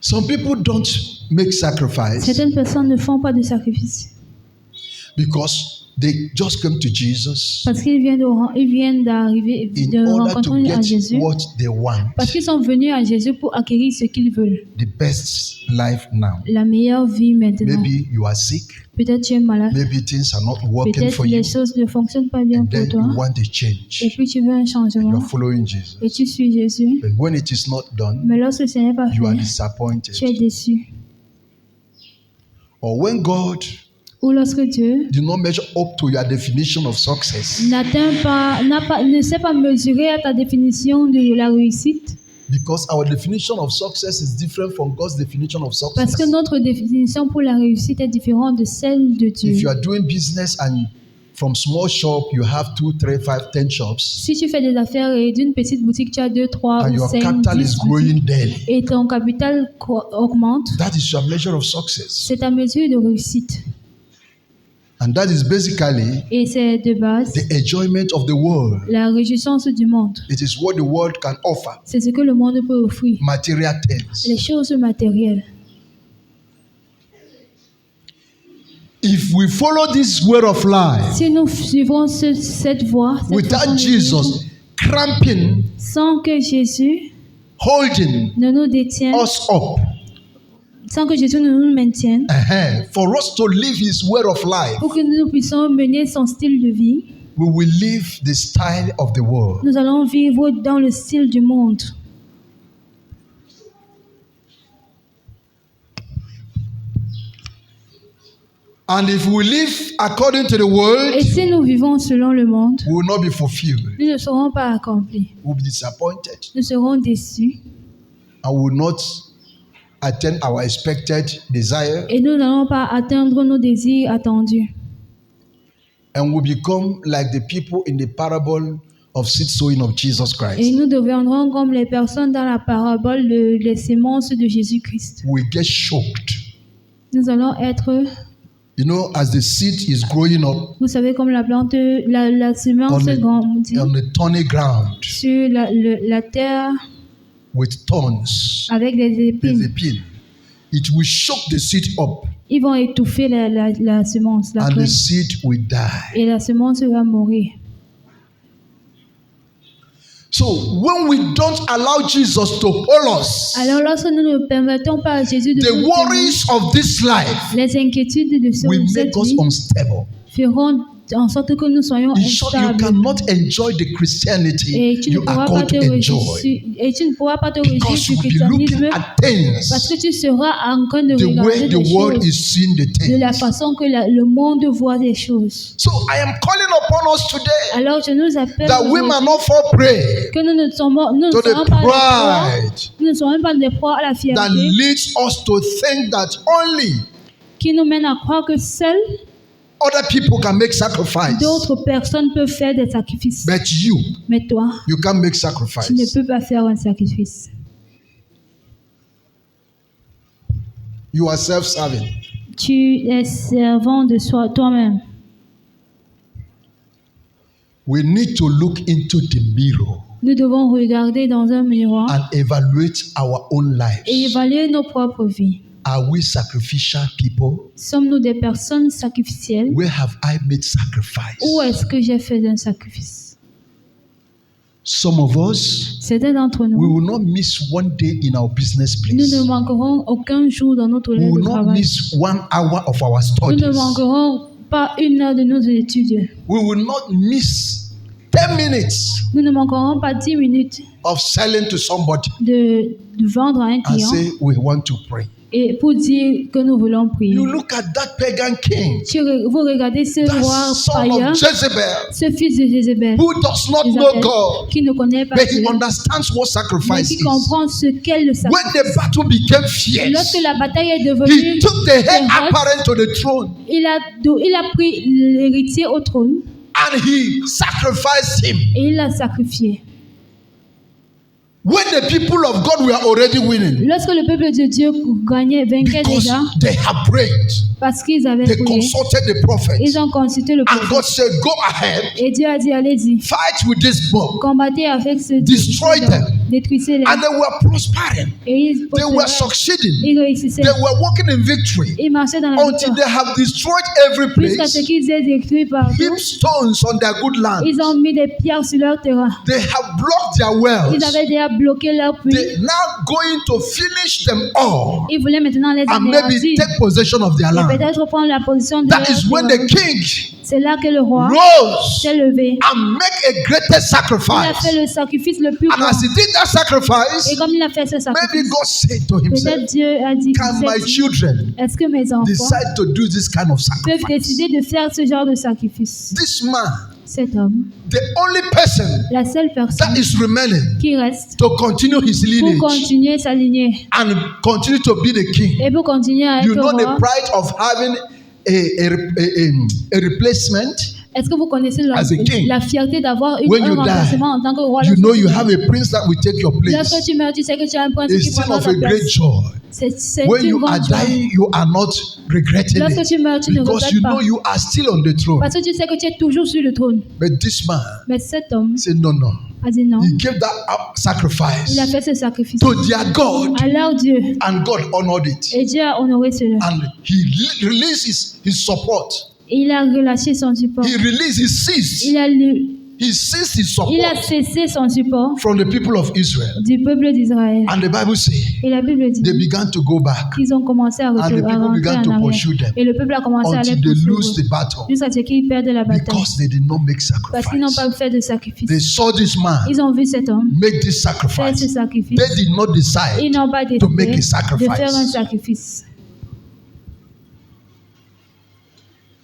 Some people don't make sacrifice Certaines personnes ne font pas de sacrifice because they just come to Jesus parce qu'ils viennent d'arriver, in de order rencontrer to à get Jésus, what they want, parce qu'ils sont venus à Jésus pour acquérir ce qu'ils veulent. the best life now. La meilleure vie maintenant. Maybe you are sick, Peut-être tu es malade. maybe things are not working Peut-être for you, les choses ne fonctionnent pas bien and pour then toi. you want a Et change. puis tu veux un You changement. are following Jesus. Et tu suis Jésus. But when it is not done, Mais lorsque ce n'est pas you are fait, disappointed. tu es déçu. Or when God Ou lorsque Dieu did not measure up to your definition of success, ne sait pas mesurer à ta définition de la réussite. because our definition of success is different from God's definition of success. Parce que notre définition pour la réussite est différente de celle de Dieu. If you are doing business and from small shop you have 2, 3, 5, 10 shops, Si tu fais des affaires et d'une petite boutique, tu as 2, 3 and ou your 5, capital 10 is boutiques, growing daily, et ton capital augmente, that is your measure of success. c'est ta mesure de réussite. And that is basically Et c'est de base the enjoyment of the world. la réjouissance du monde. It is what the world can offer, C'est ce que le monde peut offrir. material things. Les choses matérielles. If we follow this way of life Si nous suivons cette voie, cette façon without de vivre, Jesus cramping, sans que Jésus holding ne nous détienne, us up, sans que Jésus ne nous maintienne, for us to live his way of life, pour que nous puissions mener son style de vie, we will live the style of the world. nous allons vivre dans le style du monde. And if we live according to the Et world, si nous vivons selon le monde, we will not be fulfilled. nous ne serons pas accomplis. We will be disappointed. Nous serons déçus And we will not attain our expected desire. et nous n'allons pas atteindre nos désirs attendus. And we become like the people in the parable of seed sowing of Jesus Et Christ, nous deviendrons comme les personnes dans la parabole des semences de Jésus-Christ. we get choked. Nous allons être, You know, as the seed is growing up vous savez, comme la plante, la semence grandit on the thorny ground sur la terre with thorns, avec des there's épines. a pin. It will choke the seed up Ils vont étouffer la semence, la and the graine. seed will die. Et la semence va mourir. So when we don't allow Jesus to hold us, Alors, lorsque nous ne permettons pas à Jésus de the nous tenir, worries of this life les inquiétudes de will cette make us vie unstable. feront en sorte que nous soyons In short, you instables. cannot enjoy the Christianity Et tu ne you pourras are pas called te to réjouir, enjoy, et tu ne pourras pas te réjouir because du you will be looking christianisme at things parce que tu seras en train de the way regarder the les world choses is seeing the de la things. façon que le monde voit les choses. So I am calling upon us today Alors je nous appelle that we may not fall prey que nous ne serons to pas the des proies, pride nous ne serons pas des proies à la that fierté leads us to think that only qui nous mène à croire que seuls other people can make sacrifice, d'autres personnes peuvent faire des sacrifices. but you Mais toi, can't make tu ne sacrifice. peux pas faire un sacrifice. You are self-serving. Tu es servant de toi-même. We need to look into the mirror Nous devons regarder dans un miroir and evaluate our own et lives. évaluer nos propres vies. Are we sacrificial people? Sommes-nous des personnes sacrificielles Where have I made sacrifice? ou est-ce que j'ai fait un sacrifice? Some of us, Certains d'entre we nous, will not miss one day in our business nous place. ne manquerons aucun jour dans notre We lieu will de not travail. miss 1 hour of our Nous ne studies. manquerons pas une heure de nos études. We will not miss 10 minutes Nous ne manquerons pas 10 minutes of selling to somebody de vendre à un and client say we want to pray. et pour dire que nous voulons prier. You look at that pagan king, Vous regardez ce roi that son païen, of Jezebel, ce fils de Jézabel, who does not know Isabelle, God, qui ne connaît pas but he Dieu, understands what mais sacrifice qui is. comprend ce qu'est le When sacrifice. the battle became fierce, Lorsque la bataille est he devenue took the heir féroce, apparent to the throne il a pris l'héritier au trône and he sacrificed him. et il l'a sacrifié. When the people of God were already winning, Lorsque le peuple de Dieu vainquait because déjà, they have prayed, parce qu'ils avaient they prié, consulted the prophet, ils ont consulté le and prophète. God said, "Go ahead, Et Dieu a dit, allez-y, fight with this bow." combattez avec ce Destroy them. détruisez-les. And they were prospering. Et ils They were prospéraient. succeeding. Ils réussissaient. They were walking in victory Ils marchaient dans la until victoire. they have destroyed every Jusqu'à ce place, qu'ils aient détruit partout. heaped stones on their good land. Ils ont mis des pierres sur leur terrain. They have blocked their wells. Ils avaient déjà bloqué leur puits. They're now going to finish them all Ils voulaient maintenant les and maybe anéantir. take possession of their Et land. peut-être prendre la position de That leur is when terrain. the king C'est là que le roi rose s'est levé. and make a greatest Il a sacrifice. fait le sacrifice le plus And grand. as he did that Et sacrifice, comme il a fait ce maybe sacrifice, God said to himself, peut-être Dieu a dit, "Can my children est-ce que mes enfants decide to do this kind of peuvent sacrifice?" décider de faire ce genre de sacrifice? This man, Cet homme, the only person la seule personne that is remaining qui reste to continue his pour lineage continuer sa lignée and continue to be the king. et pour continuer à You être know the roi. pride of having a replacement. Est-ce que vous connaissez As a king, la fierté d'avoir when un you die, remplacement en tant que roi? You know you have a prince that will take your Lorsque place. tu meurs, tu sais que tu as un prince A qui scene prendra of ta a great place. joy. C'est When une you are grande joie. dying, you are not regretting Lorsque it tu meurs, tu ne because regrettes you pas. know you are still on the throne. Parce que tu sais que tu es toujours sur le trône. But this man Mais cet homme said, "No, no." a dit non. He gave that sacrifice Il a fait ce sacrifice to their God, à leur Dieu. and God honored it. Et Dieu a honoré cela. And he released his support. Et il a relâché son support. He released, he ceased. He ceased his Il a support cessé son support from the people of Israel. du peuple d'Israël. And the Bible says Et la Bible dit they began to go back qu'ils ont commencé à and the retourner people en began to arrière. pursue them Et le peuple a commencé à les until they lose poursuivre the battle jusqu'à ce qu'ils perdent la bataille. because they did not make Parce qu'ils n'ont sacrifice. pas fait de sacrifice. They saw this man Ils ont vu cet homme make this faire ce sacrifice. sacrifice. They did not Ils decide n'ont pas to make décidé a sacrifice. de faire un sacrifice.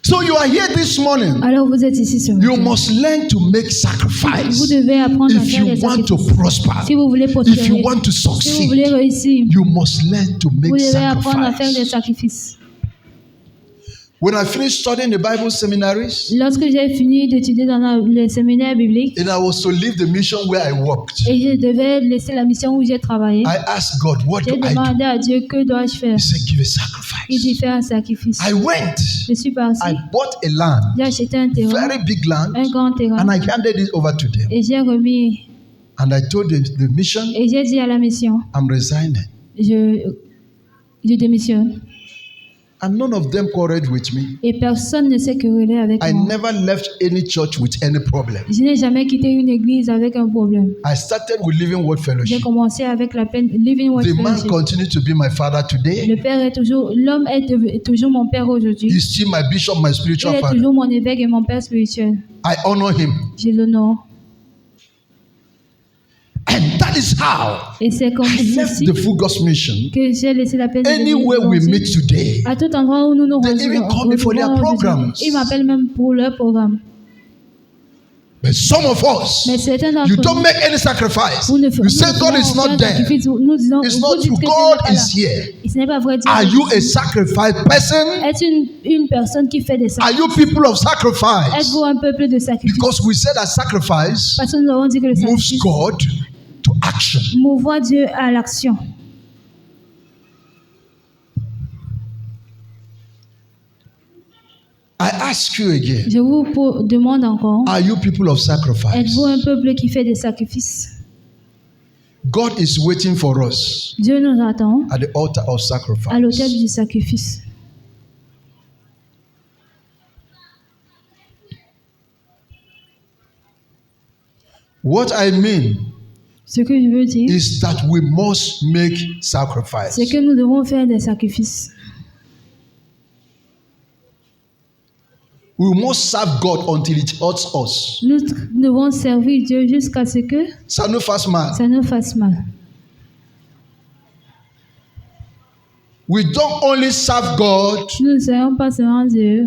So you are here this morning. Alors vous êtes ici ce You matin. must learn to make Vous sacrifice devez apprendre à if faire you des want to sacrifices. prosper. Si vous voulez If prospérer, you want to si vous succeed, voulez réussir, you must learn to vous make devez apprendre à faire des sacrifice. sacrifices. When I finished studying the Bible seminaries, Lorsque j'ai fini d'étudier dans les séminaires bibliques and I was to leave the mission where I worked, et je devais laisser la mission où j'ai travaillé, I asked God, what j'ai do I do? demandé à Dieu que dois-je faire. He said, give a Il dit sacrifice. faire un sacrifice. I went. Je suis parti, I bought a land, j'ai acheté un terrain, very big land, un grand terrain, and I handed it over to them. et j'ai remis, And I told the mission, et j'ai dit à la mission, I'm resigning. je démissionne. And none of them quarreled with me. Et personne ne s'est querellé avec I moi. never left any church with any problem. Je n'ai jamais quitté une église avec un problème. I started with Living Word J'ai Fellowship. commencé avec la peine Living Word The man Fellowship. continued to be my father today. L'homme est toujours mon père aujourd'hui. He's still my bishop, my Il spiritual est father. toujours mon évêque et mon père spirituel. I honor him. Je l'honore. And that is how Et c'est comme I left ceci the full gospel mission. que j'ai laissé la peine de Anywhere we meet today, à tout endroit où nous nous They even call me for their retrouvons aujourd'hui. programs. Ils m'appellent même pour leur programme. but some of us, Mais certains d'entre you nous, don't make any sacrifice. vous ne You say God is not there. Nous disons, It's vous not dites true. que Dieu God n'est pas là. is here. Et ce n'est pas vrai. Dieu Are est you ici. a sacrifice person? Est-ce une personne qui fait des Are sacrifices? you people of sacrifice? Êtes-vous un peuple de sacrifice? Because we said that sacrifice Parce que nous avons dit que le moves sacrifice God to action. mouvoit Dieu à l'action. I ask you again, Je vous demande encore, are you people of sacrifice? êtes-vous un peuple qui fait des sacrifices? God is waiting for us Dieu nous attend at the altar of à l'autel sacrifice. du sacrifice. What I mean Ce que je veux dire, is that we must make sacrifice. c'est que nous devons faire des sacrifices. We must serve God until it hurts us. Nous devons servir Dieu jusqu'à ce que Ça nous fasse mal. ça nous fasse mal. We don't only serve God Nous ne servons pas seulement Dieu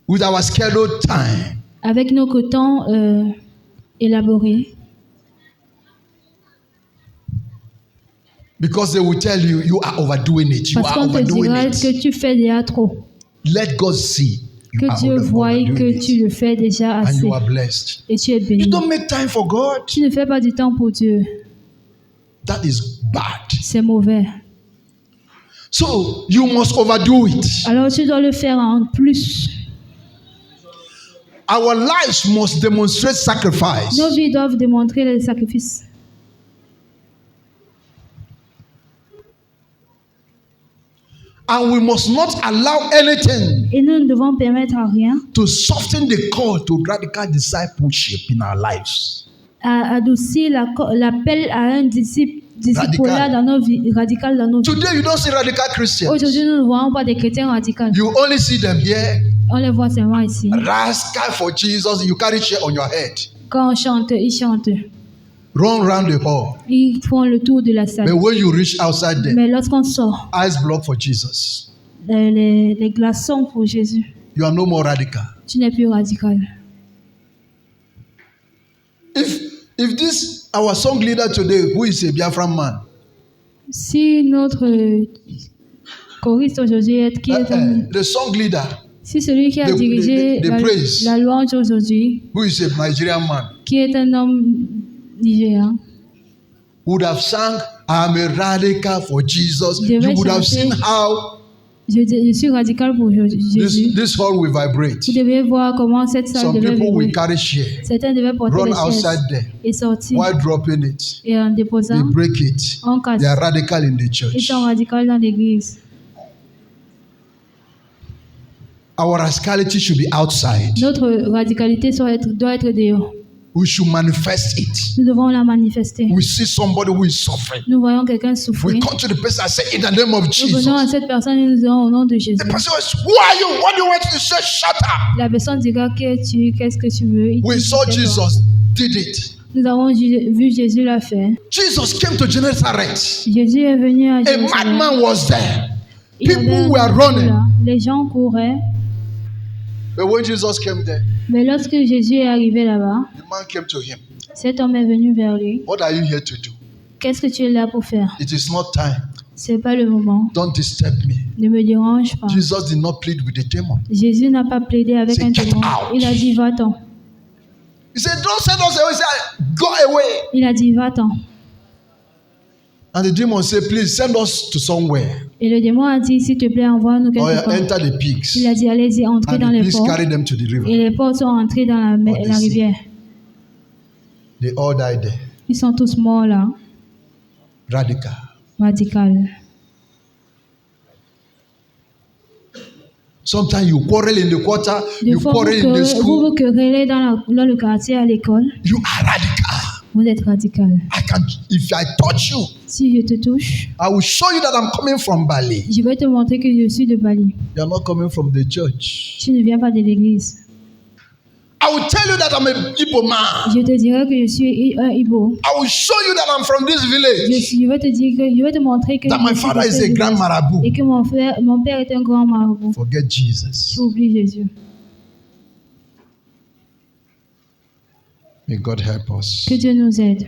with our scheduled time. avec nos temps élaborés. Because they will tell you, you are overdoing it. You Parce are qu'on te overdoing dira it. que tu fais déjà trop. Let God see you Que are Dieu voie overdoing que it. tu le fais déjà And assez. you are blessed. Et tu es You béni. don't make time for God. Tu ne fais pas du temps pour Dieu. That is bad. C'est mauvais. So you must overdo it. Alors tu dois le faire en plus. Our lives must demonstrate sacrifice. Nos vies doivent démontrer le sacrifice. And we must not allow anything Et nous ne devons permettre à rien to soften the call to radical discipleship in our lives. à adoucir l'appel à un disciple dans nos vies, radical dans nos vies. Today you don't see radical Christians. Aujourd'hui, nous ne voyons pas des chrétiens radicaux. You only see them here. On les voit seulement ici. Rascal for Jesus. You carry chair on your head. Quand on chante, ils chantent. Run round the hall. Ils font le tour de la But salle. when you reach outside there, Mais lorsqu'on sort, eyes blocked for Jesus. les glaçons pour Jésus, You are no more radical. tu n'es plus radical. If this our song leader today, who is a Biafran man, Si notre choriste aujourd'hui est qui est un... the song leader, Si celui qui a the dirigé praise. la louange aujourd'hui, who is a Nigerian man, qui est un homme nigérian, would have sung, I'm a radical for Jesus. Devait You would have chanter, seen how je suis radical pour Jésus. this hall will vibrate. Vous devez voir comment cette salle Some devait people will vibrer. carry share, Certains devaient porter run les chaises outside there, et sortir. while dropping it. Et en They déposant, break it. on casse. They are radical in the Ils church. sont radicaux dans l'église. Our radicality should be outside. Notre radicalité doit être dehors. We should manifest it. Nous devons la manifester. We see somebody who is suffering. Nous voyons quelqu'un We souffrir. come to the person and say, in the name of Nous venons à Jesus. cette personne et nous disons au nom de Jésus. The person is, who are you? What do you want to say? Shut up. La personne dira qui es-tu, qu'est-ce que tu veux. Il We dit, saw tais-toi. Jesus did it. Nous avons vu Jésus l'a faire. Jesus came to Gennesaret. Jésus est venu à A Jérusalem. madman was there. Il y avait People un were homme running. là. Les gens couraient. But when Jesus came there, Mais lorsque Jésus est arrivé là-bas, the man came to him. cet homme est venu vers lui. What are you here to do? Qu'est-ce que tu es là pour faire? It is not time C'est pas le moment. Don't disturb me. Ne me dérange pas. Jesus did not plead with the demon. Jésus n'a pas plaidé avec Say, un "Get démon. out." Il a dit va-t'en. He said, don't send us away. He said, go away. Il a dit va-t'en. And the demon said, please send us to somewhere. Et le démon a dit s'il te plaît envoie-nous Or quelque part. enter the pigs. Il a dit allez-y entrez dans And les please ports. carry them to the Et river. les ports sont entrés dans la sea. rivière. They all died there. Ils sont tous morts là. Radical. Radical. Sometimes you quarrel in the quarter, Des you fois, quarrel in the vous school. vous querellez dans le quartier, à l'école. You are radical. Vous êtes radical. If I touch you, Si je te touche, I will show you that I'm coming from Bali. je vais te montrer que je suis de Bali. You are not coming from the church. Tu ne viens pas de l'église. I will tell you that I'm a Igbo man. Je te dirai que je suis un Igbo. I will show you that I'm from this village. Je vais te montrer que That my je suis father de is ce a grand village. marabout. Et que mon père est un grand marabout. Forget Jesus. Tu oublies Jésus. May God help us. Que Dieu nous aide.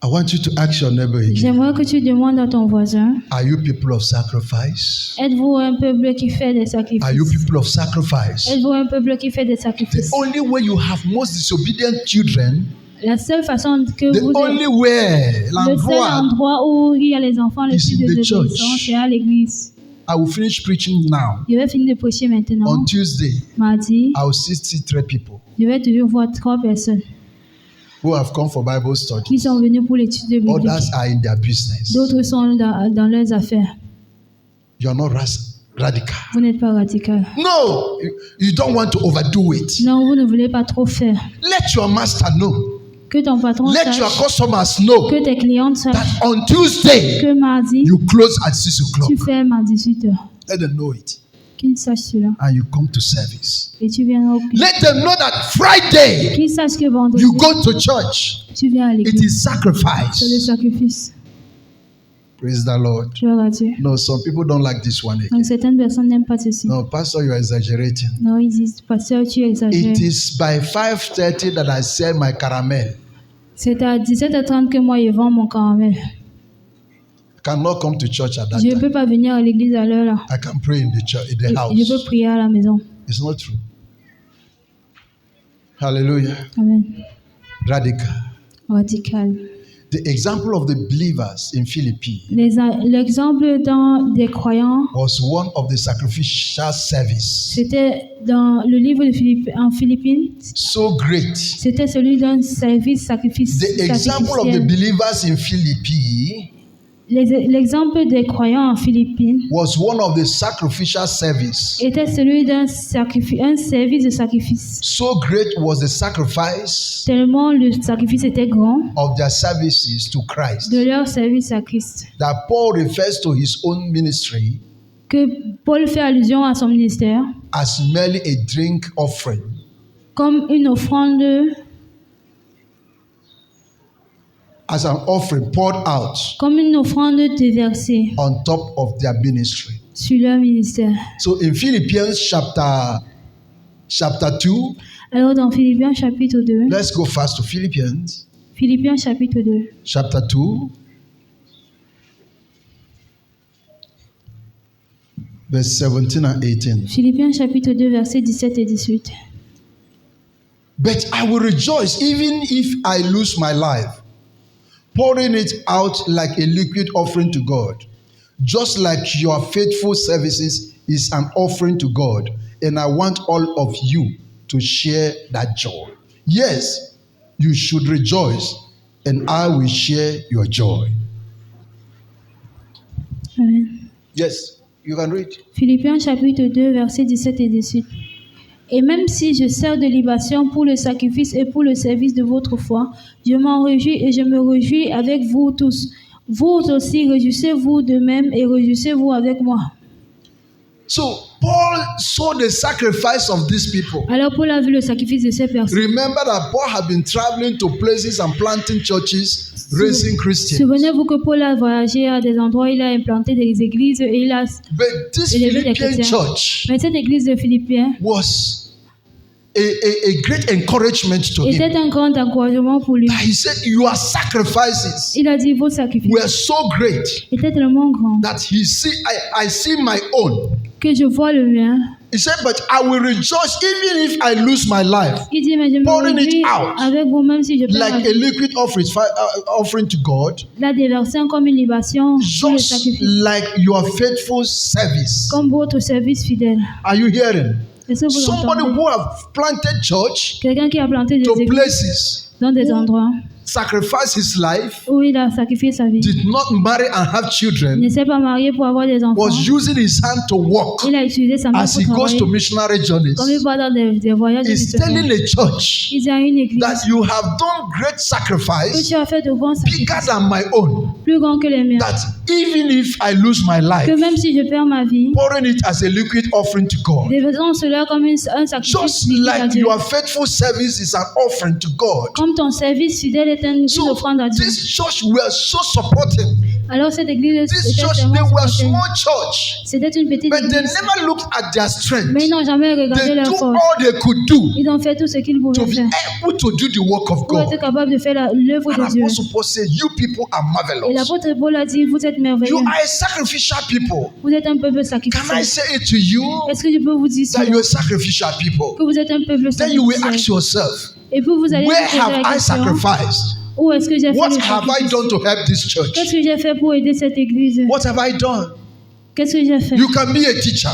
I want you to ask your neighbor again. J'aimerais que tu demandes à ton voisin, Are you people of sacrifice? êtes-vous un peuple qui fait des Are you sacrifices? people of sacrifice? Êtes-vous un peuple qui fait des The sacrifices? only way you have most disobedient children, La seule façon que the vous only way, le seul l'endroit, endroit où il y a les enfants les is plus in the désobéissants, church. c'est à l'église. I will finish preaching now. Je vais finir de prêcher maintenant. On Tuesday, Mardi, I will see 3 people je vais toujours voir 3 personnes who have come for Bible study. qui sont venues pour l'étude biblique. Others are in their business. D'autres sont dans leurs affaires. You're not radical. Vous n'êtes pas radical. No, you don't want to overdo it. Non, vous ne voulez pas trop faire. Let your master know. Que ton patron Let your sache, customers know que tes clientes sachent that on Tuesday que mardi, you close at 6 o'clock. tu fermes à 18h. Let them know it. Qu'ils sachent cela. And you come to service. Et tu viens au culte. Let them know that Friday Qu'ils sachent que vendredi, you go to church. tu viens à It l'église. is C'est le sacrifice. sacrifice. Praise the Lord. Gloire à Dieu. No, some people don't like this one again. Donc certaines personnes n'aiment pas ceci. No, Pastor, you are exaggerating. Non, ils disent, pasteur, tu exagères. It is by 5:30 that I sell my caramel. C'est à 17h30 que moi, je vends mon caramel. I cannot come to church at that Je ne time. peux pas venir à l'église à l'heure là. I can pray in the church, in the Je peux house. prier à la maison. It's not true. Hallelujah. Amen. Radical. Radical. The example of the believers in Philippi L'exemple des croyants, was one of the sacrificial service. c'était dans le livre de en Philippines, So great. c'était celui d'un service sacrifice. The example of the sacrificiel. believers in Philippi L'exemple des croyants en Philippines was one of the sacrificial service. était celui un service de sacrifice. So great was the sacrifice Tellement le sacrifice était grand of their services to Christ de leur service à Christ that Paul refers to his own ministry que Paul fait allusion à son ministère as merely a drink offering. comme une offrande, As an offering poured out comme une offrande déversée on top of their ministry. sur leur ministère. So in Philippians chapter 2, Alors dans Philippiens chapitre 2, let's go fast to Philippians Philippiens chapitre 2, chapter 2, verse 17 and 18. Philippiens chapitre 2 versets 17 et 18. But I will rejoice even if I lose my life, pouring it out like a liquid offering to God, just like your faithful services is an offering to God, and I want all of you to share that joy. Yes, you should rejoice, and I will share your joy. Amen. Yes, you can read. Philippiens chapitre 2 versets 17 et 18. Et même si je sers de libation pour le sacrifice et pour le service de votre foi, je m'en réjouis et je me réjouis avec vous tous. Vous aussi, réjouissez-vous de même et réjouissez-vous avec moi. So Paul saw the sacrifice of these people. Alors Paul a vu le sacrifice de ces personnes. Remember that Paul had been traveling to places and planting churches, raising Christians. Souvenez-vous que Paul a voyagé à des endroits, il a implanté des églises et il a But this élevé des Philippian chrétiens. church Mais cette église de Philippiens was a great encouragement to him. était un grand encouragement pour lui. That he said, your sacrifices Il a dit, vos sacrifices were so great étaient tellement grands that I see my own. que je vois le mien. He said, but I will rejoice even if I lose my life. Il dit, mais je me Pouring it réjouis out. avec vous, même si je perds ma Like a vie. liquid offering to God, La déversion comme une libation pour le just sacrifice, like your faithful service. comme votre service fidèle. Are you hearing? Est-ce que vous Somebody entendez? who have planted church Quelqu'un qui a planté des to églises places, dans des endroits sacrificed his life, où il a sacrifié sa vie. did not marry and have Il children, ne s'est pas marié pour avoir des enfants. was using his hand to work Il a utilisé sa main as pour he goes to travailler. missionary journeys. Comme il va dans des voyages He's missionnaires. telling a church Il dit à une église that you have done great que sacrifice, tu as fait de bons bigger sacrifices, than my own, plus grands que les miens. that even if I lose my life, Que même si je perds ma vie, pouring it as a liquid offering to God. déversons cela comme un sacrifice Just liquide à like Dieu. your faithful service is an offering to God. Comme ton service fidèle est une So offrande à Dieu. this church were so supporting. Alors cette église This était church, they tellement were supportée. small church, C'était une petite but they église. never looked at their strength. Mais ils n'ont jamais regardé They leur do force. all they could do Ils ont fait tout ce qu'ils to pouvaient be faire able to do the work of pour être God. capables de faire l'œuvre And de Dieu. Apostle Paul said, you people are Et marvelous. l'apôtre Paul a dit, vous êtes merveilleux. You are a sacrificial people. Vous êtes un peuple Can I sacrificiel. say it to you Est-ce que je peux vous dire that ça? you're sacrificial people? Que vous êtes un peuple Then you will ask sacrificiel. yourself, Et puis vous allez where vous poser have la I question, sacrificed? où est-ce que j'ai fait What le have I sacrifice? done to help this church? Qu'est-ce que j'ai fait pour aider cette église? What have I done? Qu'est-ce que j'ai fait? You can be a teacher.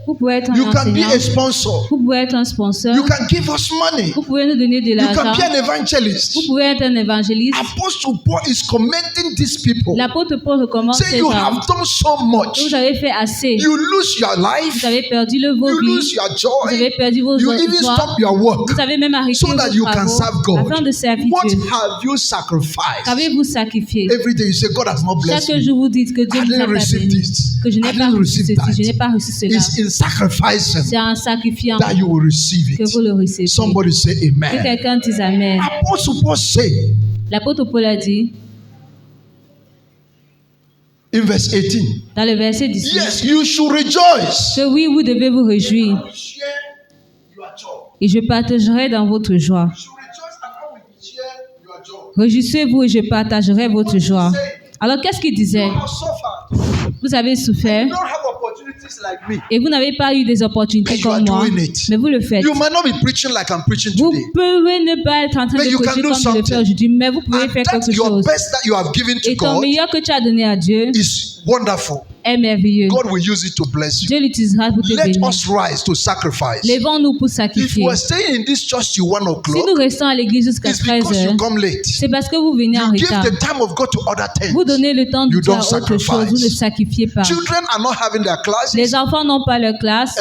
Vous pouvez être un You can be enseignant. a sponsor. Vous pouvez être un sponsor. You can give us money. Vous pouvez nous donner de You can l'argent. be an evangelist. Vous pouvez être un évangéliste. Apostle Paul is commending these people. L'apôtre Paul recommande Say ces you gens. have done so much. Vous avez fait assez. You lose your life. Vous avez perdu vos You vies. lose your Vous avez joy. perdu vos You even joies. stop your work Vous avez même arrêté so vos that you can travaux serve God. afin de servir What Dieu. have you sacrificed? Qu'avez-vous sacrifié? Every day you say, God has not blessed Chaque me. jour vous dites que Dieu I ne vous a didn't pas receive béni. this. Que je I n'ai pas didn't reçu receive ceci, je n'ai that. pas reçu cela. It's in sacrificing C'est en sacrifiant that you will receive que it. vous le recevez. Somebody say Que amen. quelqu'un dise Amen. Apostle Paul said L'apôtre Paul a dit in verse 18, dans le verset 18 yes, you should rejoice. que oui, vous devez vous réjouir Share your joy. et je partagerai dans votre joie. You should rejoice and I will share your joy. Réjouissez-vous et je partagerai votre joie. Alors qu'est-ce qu'il disait? You have suffered. Vous avez souffert You don't have opportunities like me. et vous n'avez pas eu des opportunités But you are comme moi, doing it. mais vous le faites. You might not be preaching like I'm preaching Vous today. pouvez ne pas être en train But de you can prêcher do comme je le fais something. aujourd'hui, mais vous pouvez And faire that quelque your chose. best that you have given to Et ton God meilleur que tu as donné à Dieu is wonderful. est merveilleux. God will use it to bless you. Dieu l'utilisera pour te Let bénir. us rise to sacrifice. Lèvons-nous pour If sacrifier. you are staying in this church till 1 Si o'clock, nous restons à l'église jusqu'à it's 13 because you heures, come late. c'est parce que vous venez en You give retard. the time of God to other things. Vous donnez le temps de You Dieu à don't autre chose. Vous ne sacrifice. sacrifiez pas. Children are not having their classes. Les enfants n'ont pas leur classe.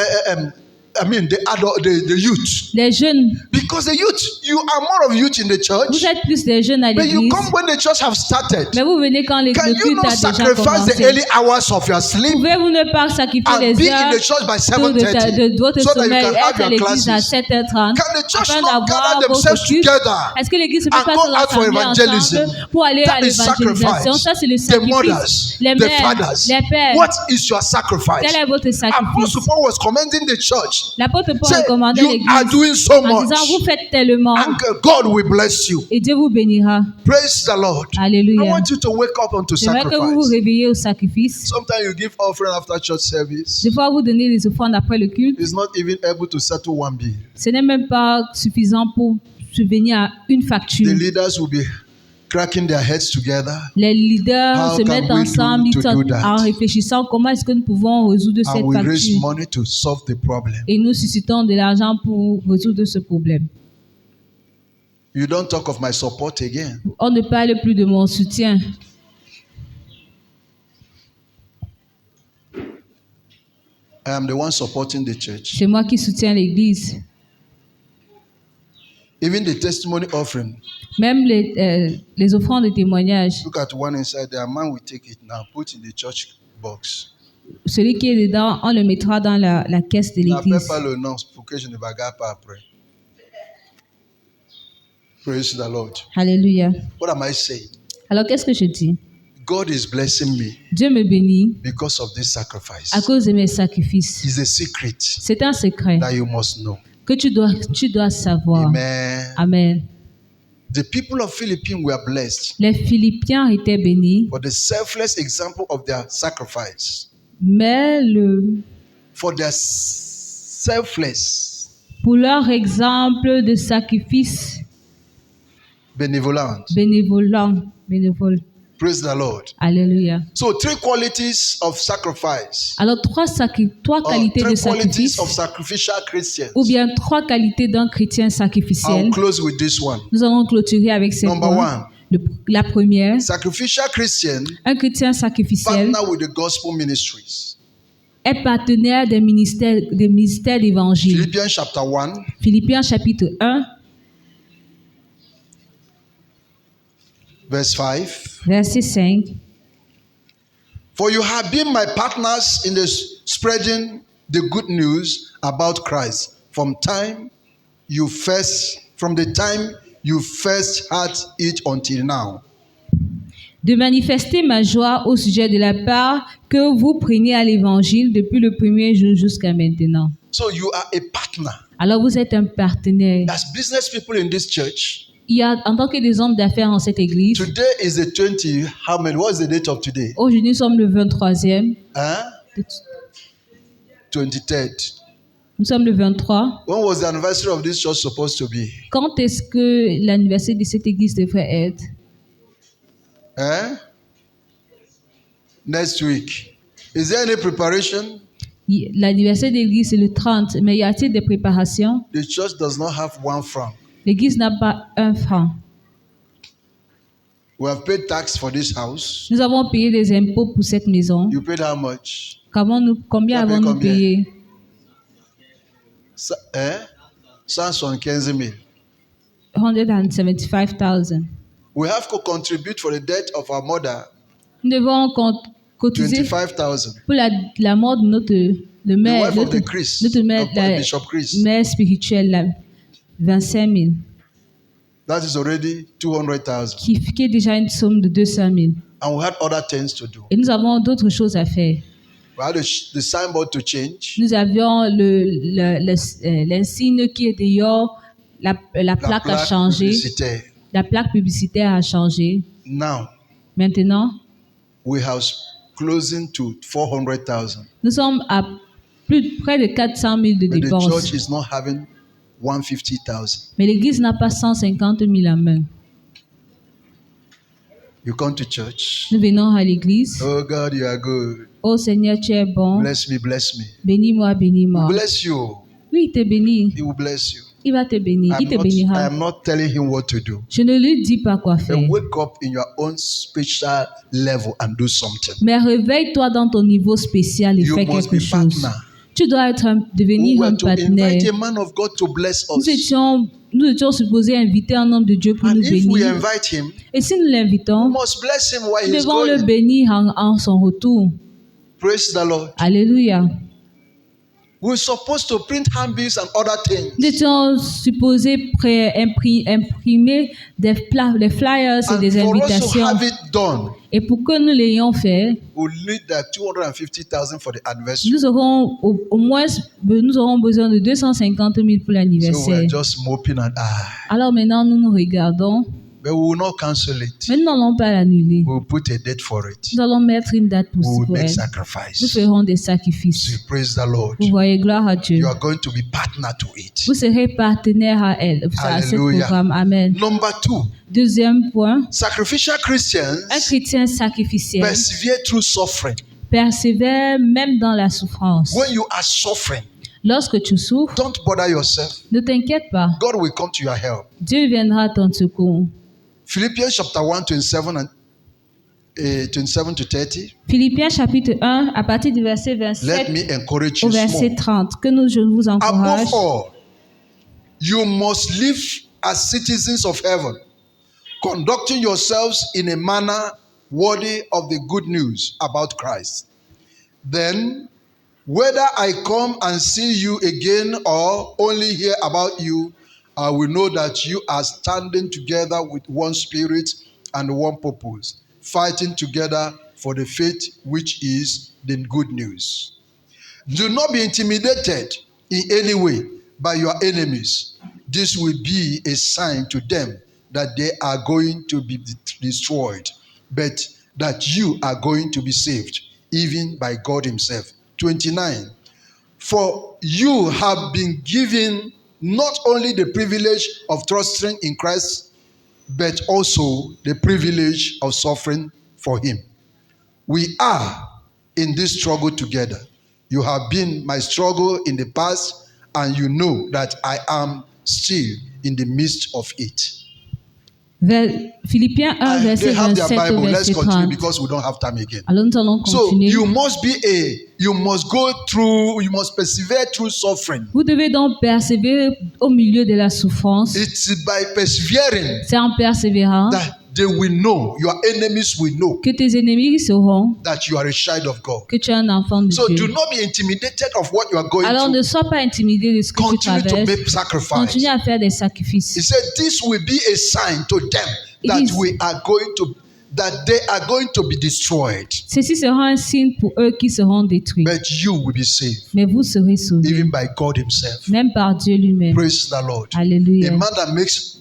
The youth. Les jeunes, Because the youth, you are more of youth in the church. vous êtes plus des jeunes à But you l'église. come when the church have started. Mais vous venez quand le Can you culte not a déjà sacrifice the commencé. early hours of your sleep Pouvez-vous ne pas sacrifier and les be in heures the church by de votre 7:30 so that you sommeil can et have être à your l'église à classes? 7h30 Can the church afin not d'avoir gather votre themselves culte? together Est-ce que l'église ne peut and pas go se out for rassembler evangelism? ensemble pour aller That à is l'évangélisation? sacrifice. Ça, c'est le The sacrifice. mothers, Les the mères, fathers. les pères, What is your sacrifice? quel est votre sacrifice? Apostle Paul was commending the church. L'apôtre Paul Say, recommandait you are l'église doing so en disant, much vous faites tellement and God will bless you. et Dieu vous bénira. Praise the Lord. I Alléluia. want you to wake up unto J'aimerais que vous vous sacrifice. réveillez au sacrifice. Sometimes you give offering after church service. Des fois, vous donnez des offrandes après le culte. It's not even able to settle one bill. Ce n'est même pas suffisant pour subvenir à une facture. The leaders will be cracking their heads together Les leaders How se can mettent we ensemble do to do that? en réfléchissant comment est-ce que nous pouvons résoudre and cette we raise facture. money to solve the problem. Et nous suscitons de l'argent pour résoudre ce problème. You don't talk of my support again. On ne parle plus de mon soutien. I am the one supporting the church. C'est moi qui soutiens l'église. Even the testimony offering. Même les offrandes de témoignage. Look at one inside there. A man will take it now, put in the church box. Celui qui est dedans, on le mettra dans la caisse de N'appelle l'église. pas le nom pour que je ne bagarre pas après. Praise the Lord. Alléluia. What am I saying? Alors qu'est-ce que je dis? God is blessing me Dieu me bénit because of this sacrifice. à cause de mes sacrifices. It's a secret C'est un secret that you must know. que tu dois savoir. Amen. Amen. The people of Philippines were blessed Les Philippiens étaient bénis, for the selfless example of their sacrifice. mais For their selfless pour leur exemple de sacrifice benevolence. bénévole. Praise the Lord. Alléluia. So 3 qualities of sacrifice. Alors, trois Or qualités de 3 qualities sacrifice, of sacrificial Christians. ou bien 3 qualités d'un chrétien sacrificiel. I'll close with this one. Nous allons clôturer avec ces Number points. 1. La première, Sacrificial Christian un chrétien sacrificiel partner with the gospel ministries. est partenaire des ministères d'évangile. Philippians chapter 1, Philippiens chapitre 1, verse 5. verset 5. For you have been my partners in the spreading the good news about Christ from the time you first heard it until now. De manifester ma joie au sujet de la part que vous prenez à l'évangile depuis le premier jour jusqu'à maintenant. So you are a partner. Alors vous êtes un partenaire. As business people in this church, Il y a, en tant que des hommes d'affaires en cette église, today is the 20. How many? What's the date of today? aujourd'hui nous sommes le 23e. Huh? 23rd. Nous sommes le 23. When was the anniversary of this church supposed to be? Quand est-ce que l'anniversaire de cette église devrait être? Huh? Next week. Is there any preparation? L'anniversaire de l'église c'est le 30, mais y a-t-il des préparations? The church does not have 1 franc. L'église n'a pas 1 franc. We have paid tax for this house. Nous avons payé des impôts pour cette maison. You paid how much? Combien Tu as payé avons-nous combien? payé? 175 000. 175,000. We have to contribute for the death of our mother, Nous devons cotiser 25,000. pour la mort de notre The mère, wife of the Chris, notre mère, of la Bishop Chris. mère spirituelle, 25 000, That is already 200,000. qui est déjà une somme de 200 000. And we had other things to do. Et nous avons d'autres choses à faire. We had the signboard to change. Nous avions l'insigne qui est dehors, la plaque a changé, publicitaire. la plaque publicitaire a changé. Now, Maintenant, we have closing to 400,000. nous sommes à près de 400 000 de But the dépenses. church is not having 150,000. Mais l'église n'a pas 150 000 à main. You come to church. Nous venons à l'église. Oh God, you are good. Oh Seigneur, tu es bon. Bless me, bless me. Bénis-moi, bénis-moi. Bless you. Oui, il te bénit. He will bless you. Il va te bénir. Il te I bénira. am not telling him what to do. Je ne lui dis pas quoi faire. Then wake up in your own special level and do something. Mais réveille-toi dans ton niveau spécial et You fais must quelque be chose. partner. Tu dois We devenir un were to partenaire. invite a man of God to bless Nous us. étions supposés inviter un homme de Dieu pour And nous if we bénir. invite him, Et si nous we l'invitons, must bless him while nous he's devons le going. bénir en son retour. Praise the Lord. Alléluia. We're supposed to print handbills and other Nous things. étions supposés imprimer des flyers et And des for us to invitations. have it done, Et pour que nous l'ayons fait, we'll need that 250,000 for the anniversary. nous aurons au moins nous aurons besoin de 250 000 pour So l'anniversaire. we're just moping and Alors maintenant, nous nous regardons, but we will not cancel it. mais nous n'allons pas l'annuler. We'll put a date for it. Nous allons mettre une date We will pour make elle. Nous sacrifice. ferons des So sacrifices. praise the Lord. Vous voyez, gloire à Dieu. You are going to be partner to it. Vous serez partenaire à elle, à ce Alléluia. programme. Amen. Number 2, Deuxième point, sacrificial un Christians chrétien sacrificiel persevere through suffering. persévère même dans la souffrance. When you are suffering, Lorsque tu souffres, don't bother yourself. ne t'inquiète pas. God will come to your help. Dieu viendra à ton secours. Philippians chapter 1, 27 to 30. Philippiens chapitre 1, à partir du verset Let 27 me encourage au you verset small. 30, je vous encourage. Above all, you must live as citizens of heaven, conducting yourselves in a manner worthy of the good news about Christ. Then, whether I come and see you again or only hear about you, I will know that you are standing together with one spirit and one purpose, fighting together for the faith which is the good news. Do not be intimidated in any way by your enemies. This will be a sign to them that they are going to be destroyed, but that you are going to be saved, even by God himself. 29. For you have been given not only the privilege of trusting in Christ, but also the privilege of suffering for him. We are in this struggle together. You have been my struggle in the past, and you know that I am still in the midst of it. Philippiens 1, They verset have their 27 au Bible. Let's verset continue 30. because we don't have time again. Alors nous allons So continuer. you must go through, you must persevere through suffering. Vous devez donc persévérer au milieu de la souffrance. It's by persevering C'est en persévérant that they will know, your enemies will know que tes ennemis sauront that you are a child of God. que tu es un enfant de So Dieu. do not be intimidated of what you are going Alors ne through. sois pas intimidé de ce que tu Continue to traverses. make sacrifice. Continue à faire des sacrifices. He said, this will be a sign to them that they are going to be destroyed, Ceci sera un signe pour eux qui seront détruits. but you will be saved, Mais vous serez sauvés, even by God himself. même par Dieu lui-même. Praise the Lord. Alléluia. A man that makes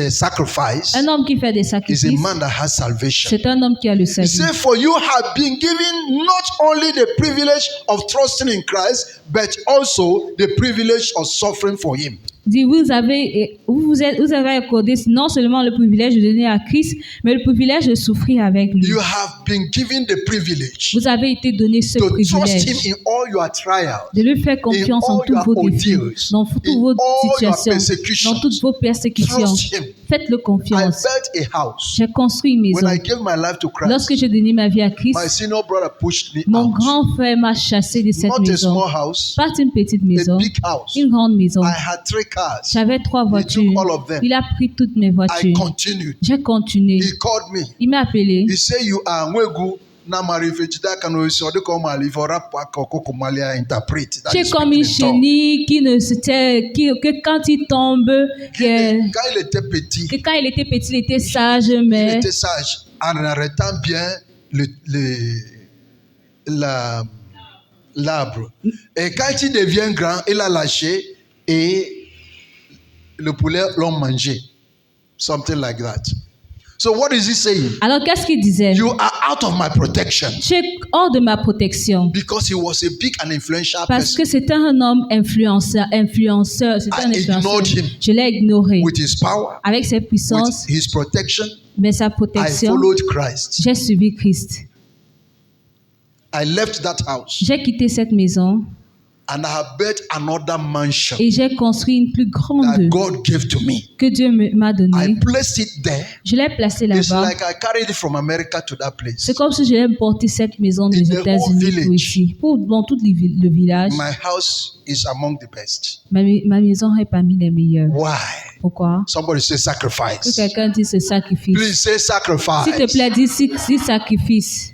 sacrifice Un homme qui fait des is a sacrifices, man that has salvation. c'est un homme qui a le He salut. said, for you have been given not only the privilege of trusting in Christ, but also the privilege of suffering for him. Dit, vous avez accordé non seulement le privilège de donner à Christ, mais le privilège de souffrir avec lui. You have been given the privilege Vous avez été donné ce to trust privilège him in all your trials, de lui faire confiance in en all tous your vos défis, ordeals, dans toutes in vos all your situations, persecutions. dans toutes vos persécutions. Trust him. Faites-le I confiance. built a house. J'ai construit une When maison. I gave my life to Christ, Lorsque j'ai donné ma vie à my Christ, senior brother pushed me mon out. grand frère m'a chassé de cette Not a maison. small house, Pas une petite a maison, big house. une grande maison. I had 3 cars. J'avais 3 He voitures. took all of them. Il a pris toutes mes I voitures. continued. J'ai continué. He called me. Il m'a appelé. He said, you are Nwegu Namari Vejida Kanoisi Odekoma Livora Pakoko Malia interpret. That Tu es is comme une speaking in tongues. chenille que quand il tombe, que Quand il était petit, quand il était petit, il était sage, il mais était sage en arrêtant bien l'arbre. Et quand il devient grand, il a lâché et le poulet l'ont mangé. Something like that. So what is he saying? alors qu'est-ce qu'il disait? You are out of my protection. Tu es hors de ma protection. Because he was a big and influential Parce person que c'était un homme influenceur, c'était un I ignored influenceur. him. Je l'ai ignoré. with his power, Avec ses puissances, with his protection. mais sa I protection, followed Christ. j'ai suivi Christ. I left that house J'ai quitté cette maison and I have built another mansion et j'ai construit une plus grande that God gave to me. que Dieu m'a I donnée. placed it there. Je l'ai placée It's là-bas. like I carried it from America to that place. C'est comme si j'avais porté cette maison des In the whole États-Unis pour village. ici. Dans tout le village, My house is among the best. ma maison est parmi les meilleures. Why? Pourquoi? Somebody say Que sacrifice. quelqu'un dise ce sacrifice. Please say S'il te sacrifice. plaît, dis sacrifice.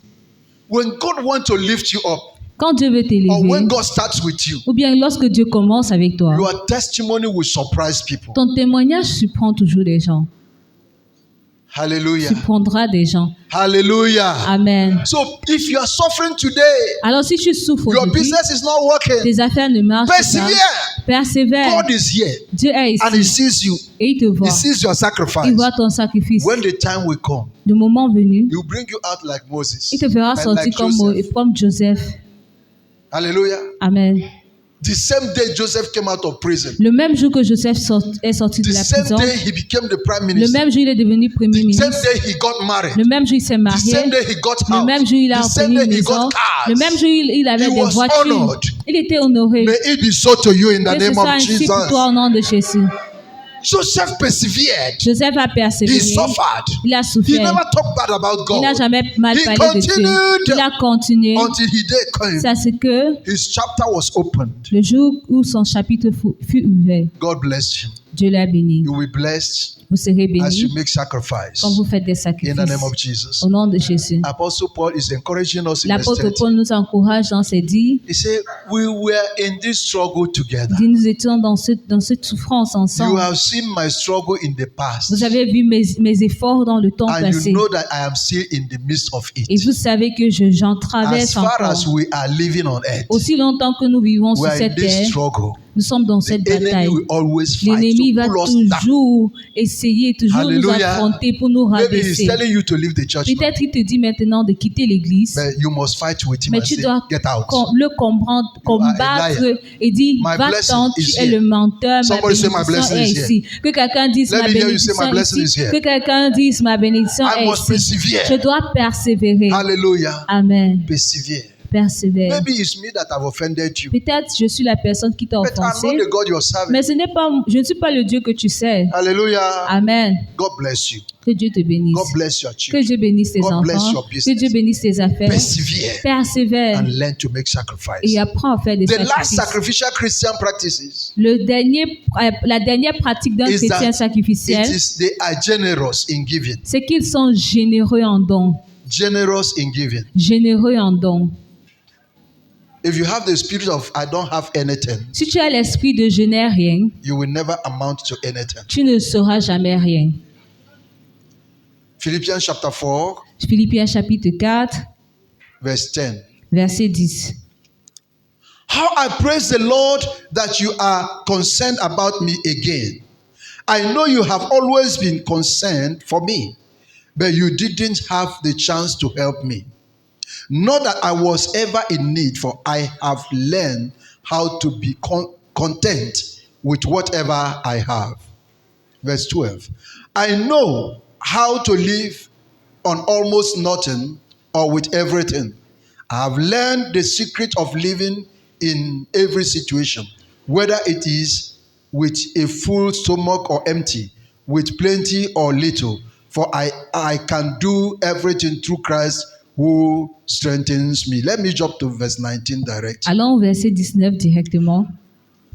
When God wants to lift you up, Quand Dieu veut or t'élever, when God starts with you, ou bien lorsque Dieu commence avec toi, your testimony will surprise people. ton témoignage surprend toujours des gens. Hallelujah. Surprendra des gens. Hallelujah. Amen. So if you are suffering today, Alors si tu souffres your aujourd'hui, business is not working, tes affaires ne marchent pas, persevere. persévère. God is here Dieu est and He ici sees you. et il te voit. He sees your Il sacrifice. voit ton sacrifice. When the time will come, Le moment venu, He will bring you out like Moses. il te fera and sortir like Joseph. comme Joseph. Hallelujah. Amen. The same day Joseph came out of prison, Le même jour que Joseph est sorti the de la same prison, day he became the prime le minister, même jour il est devenu premier the same ministre, day he got married, le même jour il s'est the marié, same day he got le même house, jour il a the same obtenu une day he maison, got cars. le même jour il avait He des was voitures. honored. Il était honoré. May it be so to you in the Que ce name soit of ainsi pour Jesus. toi au nom de Jésus. Joseph persevered. Joseph a He persévéré. suffered. Il a He souffert. never talked bad about Il n'a God jamais mal He parlé de Dieu. continued Il a continué. until he day came. C'est à ce que His chapter was opened. le jour où son chapitre fut ouvert, God blessed him. Dieu l'a béni. You will be blessed Vous serez as you bénis make sacrifice quand vous faites des in the name of sacrifices. Jesus. Au nom de Jésus. Apostle Paul is encouraging us in verse L'apôtre 30. Paul nous encourage dans ses dits. He said, we were in this struggle together. Il dit, nous étions dans cette souffrance You ensemble. have seen my struggle in the past. Vous avez vu mes efforts dans le temps And you passé. know that I am still in the midst of Et it. vous savez que j'en As traverse far as encore. we are living on earth, Aussi longtemps que nous vivons we sur are in cette this terre, struggle. Nous sommes dans cette The enemy bataille. will always fight L'ennemi to va pull us down. toujours essayer, toujours nous Hallelujah. affronter pour nous Maybe he's rabaisser. telling you to leave the church, now, Peut-être il te dit maintenant de quitter l'église, but you must fight with him mais and tu say, dois get out. le comprendre, combattre et dire, My va-t'en, blessing tu is es here. le menteur, ma Somebody say, my bénédiction blessing est is here. ici. Que quelqu'un dise, Let ma me hear you say, bénédiction my blessing est is ici. here. Que quelqu'un dise, ma bénédiction I est must ici. persevere. Je dois persévérer. Hallelujah. Amen. Persevere. Persévère. Maybe it's me that have offended you, Peut-être je suis la personne qui t'a but I'm offensé, not the God you're serving. mais je ne suis pas le Dieu que tu sais. Hallelujah. Amen. God bless you. Que Dieu te bénisse. God bless your Que children. Dieu bénisse tes God bless enfants. your business. Que Dieu bénisse tes affaires. Persevere Persévère and learn to make sacrifice. et apprends à faire des The last sacrifices. sacrificial Christian practices, La dernière pratique d'un Is chrétien that sacrificiel, they are generous in giving. c'est qu'ils sont généreux en dons. Generous in giving. Généreux en dons. If you have the spirit of I don't have anything, Si tu as l'esprit de je n'ai rien, you will never amount to anything. tu ne sauras jamais rien. Philippians chapter 4, Philippiens chapitre 4, verse 10. verset 10. How I praise the Lord that you are concerned about me again. I know you have always been concerned for me, but you didn't have the chance to help me. Not that I was ever in need, for I have learned how to be content with whatever I have. Verse 12. I know how to live on almost nothing or with everything. I have learned the secret of living in every situation, whether it is with a full stomach or empty, with plenty or little. For I can do everything through Christ who strengthens me. Let me jump to verse 19 direct. Allons au verset 19 directement.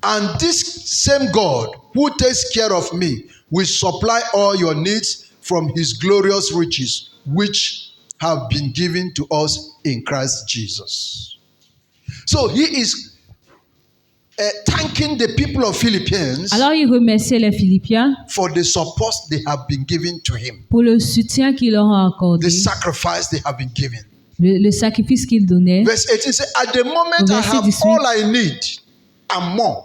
And this same God who takes care of me will supply all your needs from his glorious riches, which have been given to us in Christ Jesus. So he is thanking the people of Philippines Alors il remerciait les Philippiens for the support they have been given to him, pour le soutien qu'il leur a accordé, the sacrifice they have been given. le sacrifice qu'il donnait. Verse 18 says, at the moment I Verset have 18. all I need and more.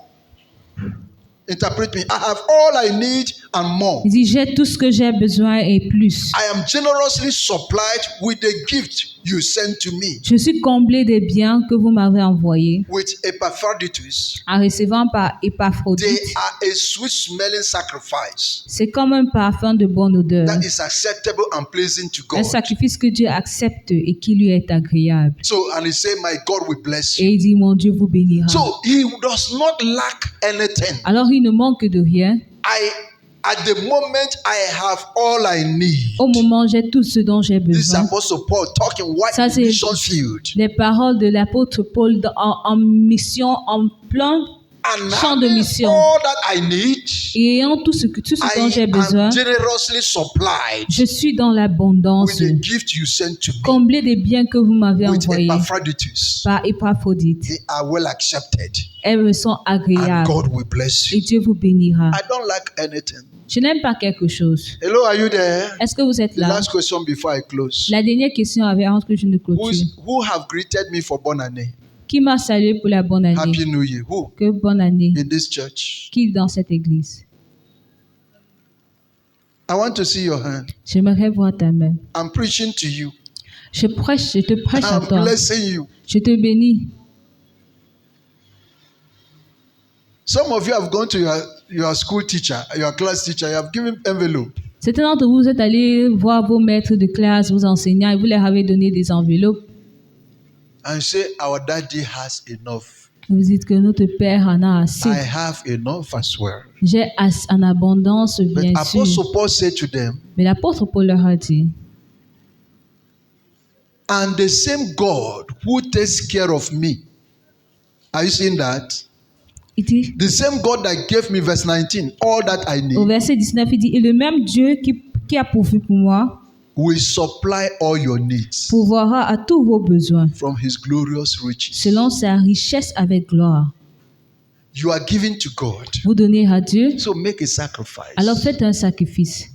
Interpret me. I have all I need and more. Il dit, j'ai tout ce que j'ai besoin et plus. I am generously supplied with the gift you sent to me. Je suis comblé des biens que vous m'avez envoyés With Epaphroditus, en recevant par they Épaphrodite. are a sweet smelling sacrifice C'est comme un parfum de bonne odeur. that is acceptable and pleasing to Un God. sacrifice que Dieu accepte et qui lui est agréable. So, and he said, my God will bless Et you. il dit, mon Dieu vous bénira. So he does not lack anything. Alors il ne manque de rien. At the moment I have all I need. Au moment, j'ai tout ce dont j'ai This is besoin. Apostle Paul talking white Ça, c'est mission field. les paroles de l'apôtre Paul en mission, en plein And champ de having mission. all that I need, Et ayant tout ce dont j'ai I besoin, am generously supplied je suis dans l'abondance, with the gift you sent to me. comblé des biens que vous m'avez With envoyés Epaphroditus. par Épaphrodite. They are well accepted. Elles me sont And agréables God will bless et you. Dieu vous bénira. I don't lack anything. Je n'aime pas quelque chose. Hello, are you there? Est-ce que vous êtes The là? last question before I close. La dernière question avant que je ne clôture. Who have greeted me for bonne année? Qui m'a salué pour la bonne année? Happy New Year. Who? Que bonne année. In this church. Qui dans cette église? I want to see your hand. J'aimerais voir ta main. I'm preaching to you. Je te prêche à I'm toi. blessing you. Je te bénis. Some of you have gone to your school teacher, your class teacher, you have given envelope. Certains d'entre vous êtes allés voir vos maîtres de classe, vos enseignants, et vous leur avez donné des enveloppes. And say, our daddy has enough. Vous dites que notre Père en a assez. I have enough as well. J'ai en abondance, But bien sûr. Apostle Paul said to them, Mais l'apôtre Paul leur a dit, and the same God who takes care of me. Are you seeing that? il dit, The same God that gave me, verse 19, all that I au need, verset 19, il dit, et le même Dieu qui a pourvu pour moi, will supply all your needs pourvoira à tous vos besoins, from his glorious riches. selon sa richesse avec gloire. You are giving to God. Vous donnez à Dieu, So make a sacrifice. alors faites un sacrifice.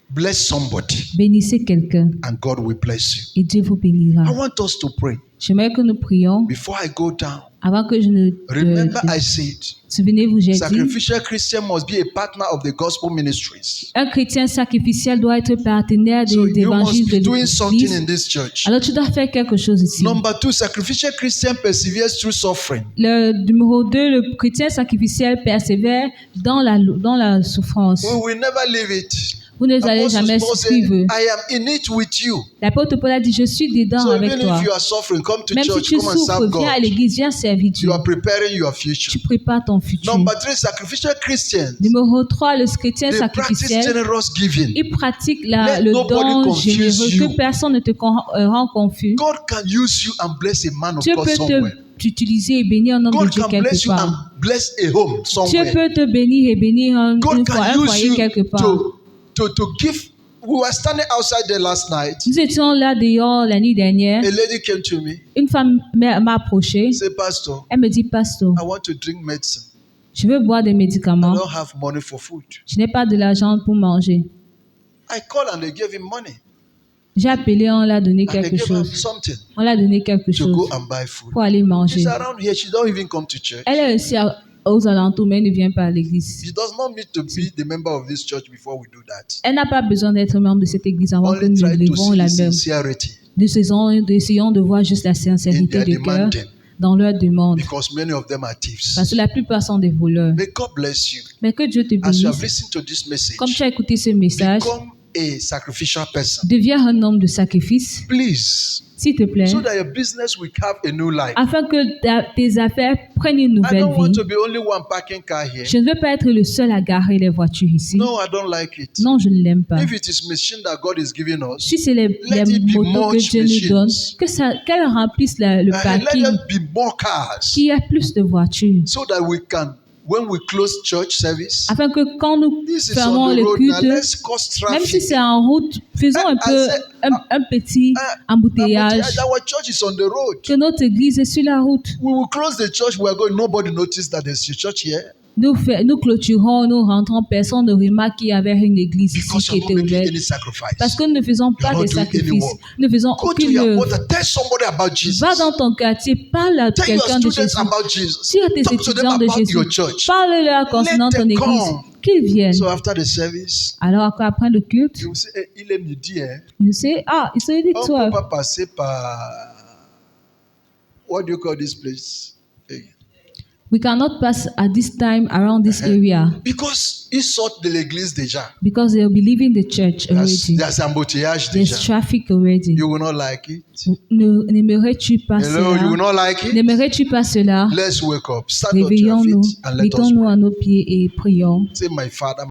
Bless somebody Bénissez quelqu'un and God will bless you. et Dieu vous bénira. I want us to pray. J'aimerais que nous prions Before I go down, Avant que je ne... Remember, I said, Souvenez-vous, j'ai dit, sacrificial Christian must be a partner of the gospel ministries. un chrétien sacrificiel doit être partenaire So des you must évangiles be de doing something l'Église. in this church. Alors tu dois faire quelque chose ici. Number 2, sacrificial Christian perseveres through suffering. Le numéro 2, le chrétien sacrificiel persévère dans la souffrance. We will never leave it. Vous ne allez Apostle jamais Paul said, suivre. I am in it with you. L'apôtre Paul a dit, je suis dedans So avec even toi. if you are suffering, come to Même si church, tu come and serve souffres, viens à God. l'église, viens servir Dieu. You are preparing your future. Tu prépares ton futur. Number 3, sacrificial Christians, Numéro 3, le chrétien they practice sacrificiel, generous giving. il pratique Let le nobody don confuse généreux, you. que personne ne te rend confus. God can use you and bless a man of Dieu God peut somewhere. t'utiliser et bénir un homme de God Dieu can quelque bless you and part. bless a home Dieu somewhere. peut te bénir et bénir un God can use foyer you quelque part. to give. We were standing outside there last night. Nous étions là dehors la nuit dernière. A lady came to me, Une femme m'a approché. said, Pastor, Elle me dit, Pasteur, I want to drink medicine. je veux boire des I médicaments. don't have money for food. Je n'ai pas de l'argent pour manger. I called and they gave him money. J'ai appelé, on l'a donné And they quelque gave her chose. something On l'a donné quelque to chose go and buy food. pour aller manger. She's around here. She don't even come to church. Elle est aussi aux alentours, mais elle ne vient pas à l'église. She does not need to be the member of this church before we do that. Elle n'a pas besoin d'être membre de cette église avant que Only nous try to levons see la the main. sincerity Essayons de voir juste la in sincérité their de cœur demanding, dans leur demande. because many of them are thieves. Parce que la plupart sont des voleurs. May God bless you. Mais que Dieu te As you have bénisse. listened to this message, Comme tu as écouté ce message, become a sacrificial person. deviens un homme de sacrifice, Please, s'il te plaît, so that your business will have a new life. afin que tes affaires prennent une I nouvelle don't want vie. to be only one parking car here. Je ne veux pas être le seul à garer les voitures ici. No, I don't like it. Non, je ne l'aime pas. If it is machine that God is giving us, Si c'est les let it be motos que much Dieu nous donne, machines. qu'elles remplissent le let parking, there be more cars, qu'il y ait plus de voitures. so that we can, when we close church service, Afin que quand nous this is fermons on the le road now, culte, let's cause même si traffic. c'est en route, faisons un peu un petit embouteillage. Our church is on the road. Que notre église est sur la route. We will close the church. We are going. Nobody noticed that there's a church here Nous clôturons, nous rentrons, personne ne remarque qu'il y avait une église ici because qui you're était not making ouverte. any sacrifice. Parce que nous ne faisons pas You're de not doing any sacrifices. work. Nous ne faisons Go to aucune your œuvre. mother. Tell somebody about Jesus. Va dans ton quartier, parle à Tell your quelqu'un de students Jésus. about Jesus. Dis à tes Talk to them étudiants de about Jésus. your church. Parle-leur concernant Let ton them église. come. Qu'ils viennent. So after the service, Alors après le culte, you will say, hey, il est midi, hein? il sait, il se dit On ne toi. peut pas passer par. What do you call this place? Hey. We cannot pass at this time around this area Because ils sortent de l'église déjà. because they'll be leaving the church already. There's embouteillage There's déjà. traffic already. You will not like it. N'aimerais-tu pas Hello, you will cela? not like it. N'aimerais-tu pas cela? Let's wake up. Stand on your Réveillons-nous, feet and let us mettons-nous pray. à nos pieds et prions. Say, my Father,